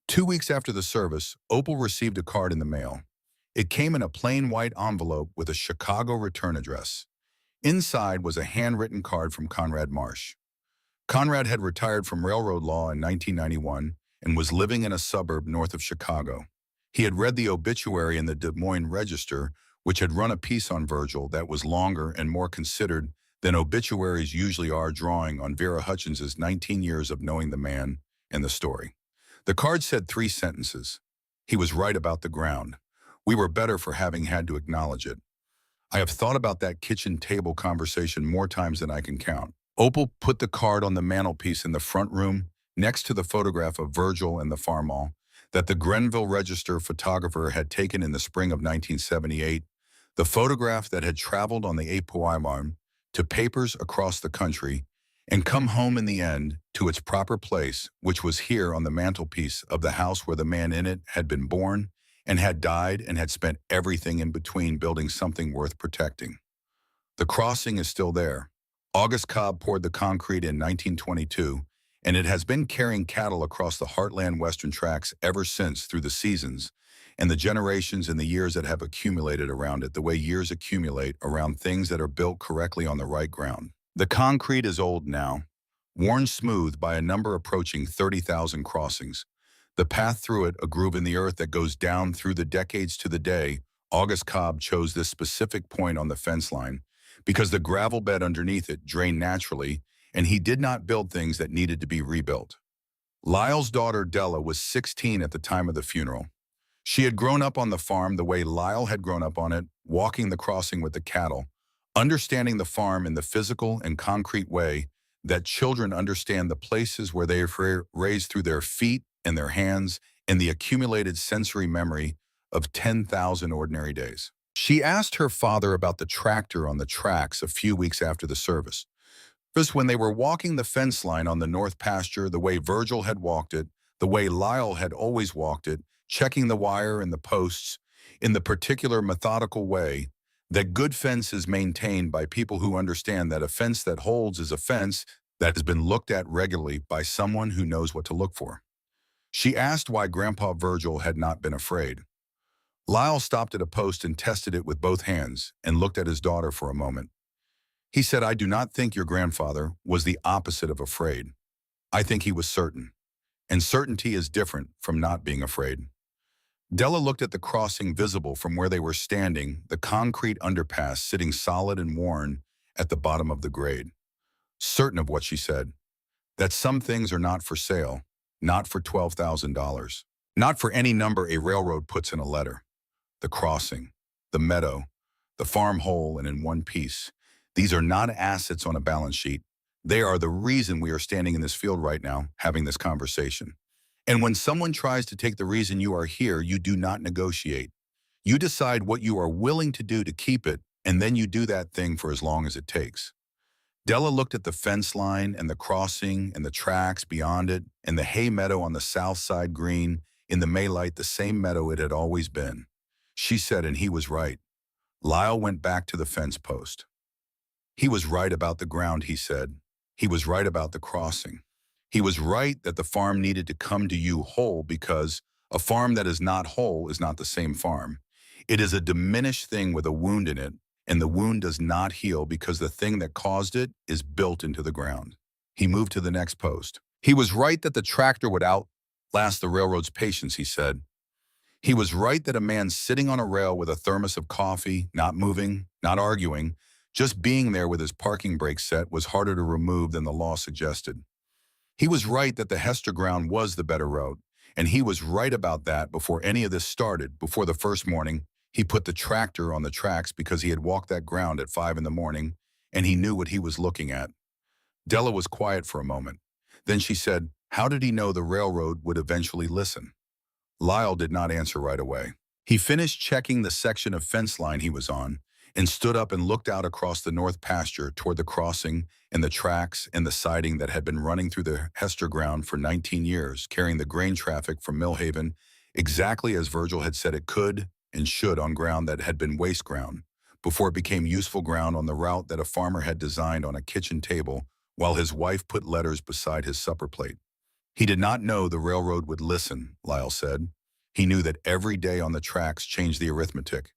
2 weeks after the service, Opal received a card in the mail. It came in a plain white envelope with a Chicago return address. Inside was a handwritten card from Conrad Marsh. Conrad had retired from railroad law in 1991 and was living in a suburb north of Chicago. He had read the obituary in the Des Moines Register, which had run a piece on Virgil that was longer and more considered than obituaries usually are, drawing on Vera Hutchins's 19 years of knowing the man and the story. The card said 3 sentences. He was right about the ground. We were better for having had to acknowledge it. I have thought about that kitchen table conversation more times than I can count. Opal put the card on the mantelpiece in the front room next to the photograph of Virgil and the Farmall that the Grenville Register photographer had taken in the spring of 1978, the photograph that had traveled on the Apoimon to papers across the country and come home in the end to its proper place, which was here on the mantelpiece of the house where the man in it had been born and had died and had spent everything in between building something worth protecting. The crossing is still there. August Cobb poured the concrete in 1922, and it has been carrying cattle across the Heartland Western tracks ever since through the seasons and the generations and the years that have accumulated around it, the way years accumulate around things that are built correctly on the right ground. The concrete is old now, worn smooth by a number approaching 30,000 crossings. The path through it, a groove in the earth that goes down through the decades to the day, August Cobb chose this specific point on the fence line because the gravel bed underneath it drained naturally, and he did not build things that needed to be rebuilt. Lyle's daughter Della was 16 at the time of the funeral. She had grown up on the farm the way Lyle had grown up on it, walking the crossing with the cattle, understanding the farm in the physical and concrete way that children understand the places where they are raised through their feet and their hands and the accumulated sensory memory of 10,000 ordinary days. She asked her father about the tractor on the tracks a few weeks after the service. Just when they were walking the fence line on the north pasture, the way Virgil had walked it, the way Lyle had always walked it, checking the wire and the posts in the particular methodical way that good fence is maintained by people who understand that a fence that holds is a fence that has been looked at regularly by someone who knows what to look for. She asked why Grandpa Virgil had not been afraid. Lyle stopped at a post and tested it with both hands and looked at his daughter for a moment. He said, "I do not think your grandfather was the opposite of afraid. I think he was certain. And certainty is different from not being afraid." Della looked at the crossing visible from where they were standing, the concrete underpass sitting solid and worn at the bottom of the grade. Certain of what she said, that some things are not for sale, not for $12,000, not for any number a railroad puts in a letter. The crossing, the meadow, the farm whole and in one piece. These are not assets on a balance sheet. They are the reason we are standing in this field right now, having this conversation. And when someone tries to take the reason you are here, you do not negotiate. You decide what you are willing to do to keep it, and then you do that thing for as long as it takes. Della looked at the fence line and the crossing and the tracks beyond it and the hay meadow on the south side green, in the Maylight, the same meadow it had always been. She said, and he was right. Lyle went back to the fence post. He was right about the ground, he said. He was right about the crossing. He was right that the farm needed to come to you whole because a farm that is not whole is not the same farm. It is a diminished thing with a wound in it, and the wound does not heal because the thing that caused it is built into the ground. He moved to the next post. He was right that the tractor would outlast the railroad's patience, he said. He was right that a man sitting on a rail with a thermos of coffee, not moving, not arguing, just being there with his parking brake set was harder to remove than the law suggested. He was right that the Hester ground was the better road, and he was right about that before any of this started, before the first morning. He put the tractor on the tracks because he had walked that ground at 5 in the morning, and he knew what he was looking at. Della was quiet for a moment. Then she said, how did he know the railroad would eventually listen? Lyle did not answer right away. He finished checking the section of fence line he was on and stood up and looked out across the north pasture toward the crossing and the tracks and the siding that had been running through the Hester ground for 19 years, carrying the grain traffic from Millhaven exactly as Virgil had said it could and should on ground that had been waste ground, before it became useful ground on the route that a farmer had designed on a kitchen table while his wife put letters beside his supper plate. He did not know the railroad would listen, Lyle said. He knew that every day on the tracks changed the arithmetic,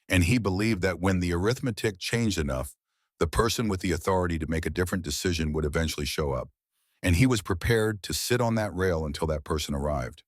and he believed that when the arithmetic changed enough, the person with the authority to make a different decision would eventually show up, and he was prepared to sit on that rail until that person arrived.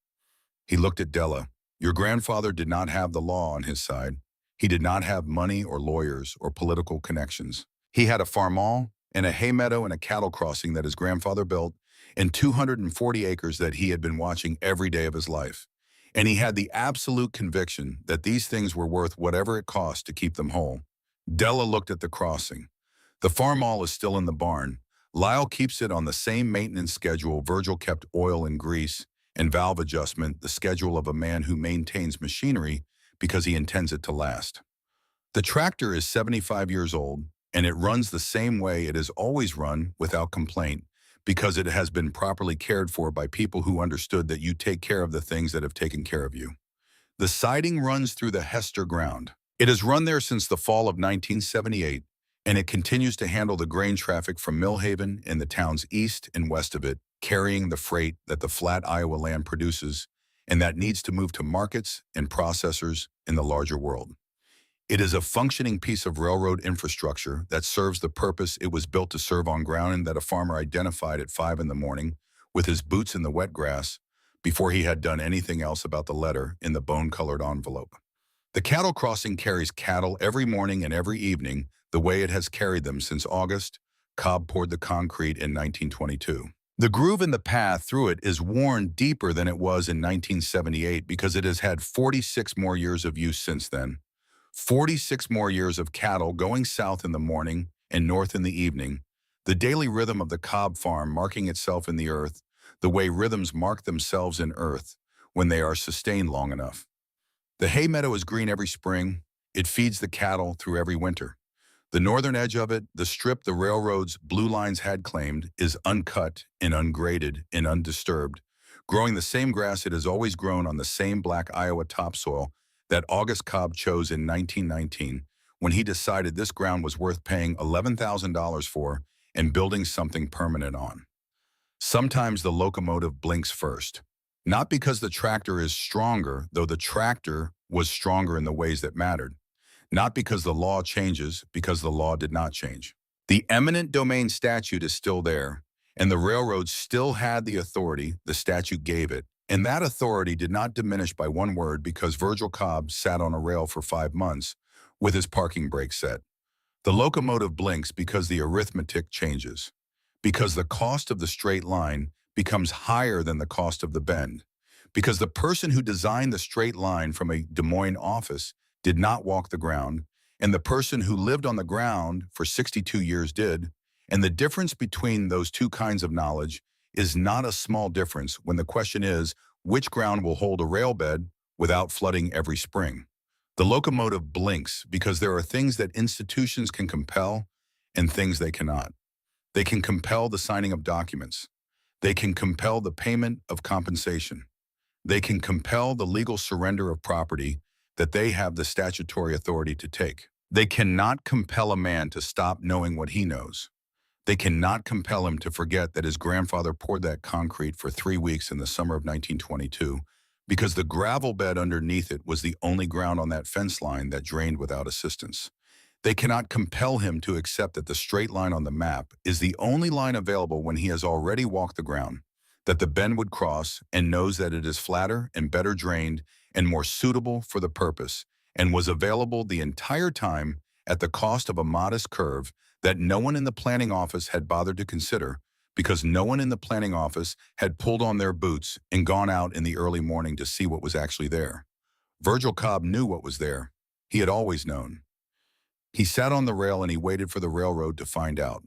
He looked at Della. Your grandfather did not have the law on his side. He did not have money or lawyers or political connections. He had a Farmall and a hay meadow and a cattle crossing that his grandfather built and 240 acres that he had been watching every day of his life. And he had the absolute conviction that these things were worth whatever it cost to keep them whole. Della looked at the crossing. The Farmall is still in the barn. Lyle keeps it on the same maintenance schedule Virgil kept oil and grease and valve adjustment, the schedule of a man who maintains machinery because he intends it to last. The tractor is 75 years old, and it runs the same way it has always run without complaint because it has been properly cared for by people who understood that you take care of the things that have taken care of you. The siding runs through the Hester ground. It has run there since the fall of 1978, and it continues to handle the grain traffic from Millhaven and the towns east and west of it, carrying the freight that the flat Iowa land produces and that needs to move to markets and processors in the larger world. It is a functioning piece of railroad infrastructure that serves the purpose it was built to serve on ground that a farmer identified at 5 in the morning with his boots in the wet grass before he had done anything else about the letter in the bone-colored envelope. The cattle crossing carries cattle every morning and every evening the way it has carried them since August. Cobb poured the concrete in 1922. The groove in the path through it is worn deeper than it was in 1978 because it has had 46 more years of use since then. 46 more years of cattle going south in the morning and north in the evening, the daily rhythm of the Cobb farm marking itself in the earth, the way rhythms mark themselves in earth when they are sustained long enough. The hay meadow is green every spring. It feeds the cattle through every winter. The northern edge of it, the strip the railroad's blue lines had claimed, is uncut and ungraded and undisturbed, growing the same grass it has always grown on the same black Iowa topsoil that August Cobb chose in 1919 when he decided this ground was worth paying $11,000 for and building something permanent on. Sometimes the locomotive blinks first. Not because the tractor is stronger, though the tractor was stronger in the ways that mattered. Not because the law changes, because the law did not change. The eminent domain statute is still there, and the railroad still had the authority the statute gave it, and that authority did not diminish by one word because Virgil Cobb sat on a rail for 5 months with his parking brake set. The locomotive blinks because the arithmetic changes, because the cost of the straight line becomes higher than the cost of the bend, because the person who designed the straight line from a Des Moines office did not walk the ground, and the person who lived on the ground for 62 years did, and the difference between those two kinds of knowledge is not a small difference when the question is which ground will hold a rail bed without flooding every spring. The locomotive blinks because there are things that institutions can compel and things they cannot. They can compel the signing of documents. They can compel the payment of compensation. They can compel the legal surrender of property that they have the statutory authority to take. They cannot compel a man to stop knowing what he knows. They cannot compel him to forget that his grandfather poured that concrete for 3 weeks in the summer of 1922 because the gravel bed underneath it was the only ground on that fence line that drained without assistance. They cannot compel him to accept that the straight line on the map is the only line available when he has already walked the ground, that the bend would cross and knows that it is flatter and better drained and more suitable for the purpose, and was available the entire time at the cost of a modest curve that no one in the planning office had bothered to consider because no one in the planning office had pulled on their boots and gone out in the early morning to see what was actually there. Virgil Cobb knew what was there. He had always known. He sat on the rail and he waited for the railroad to find out.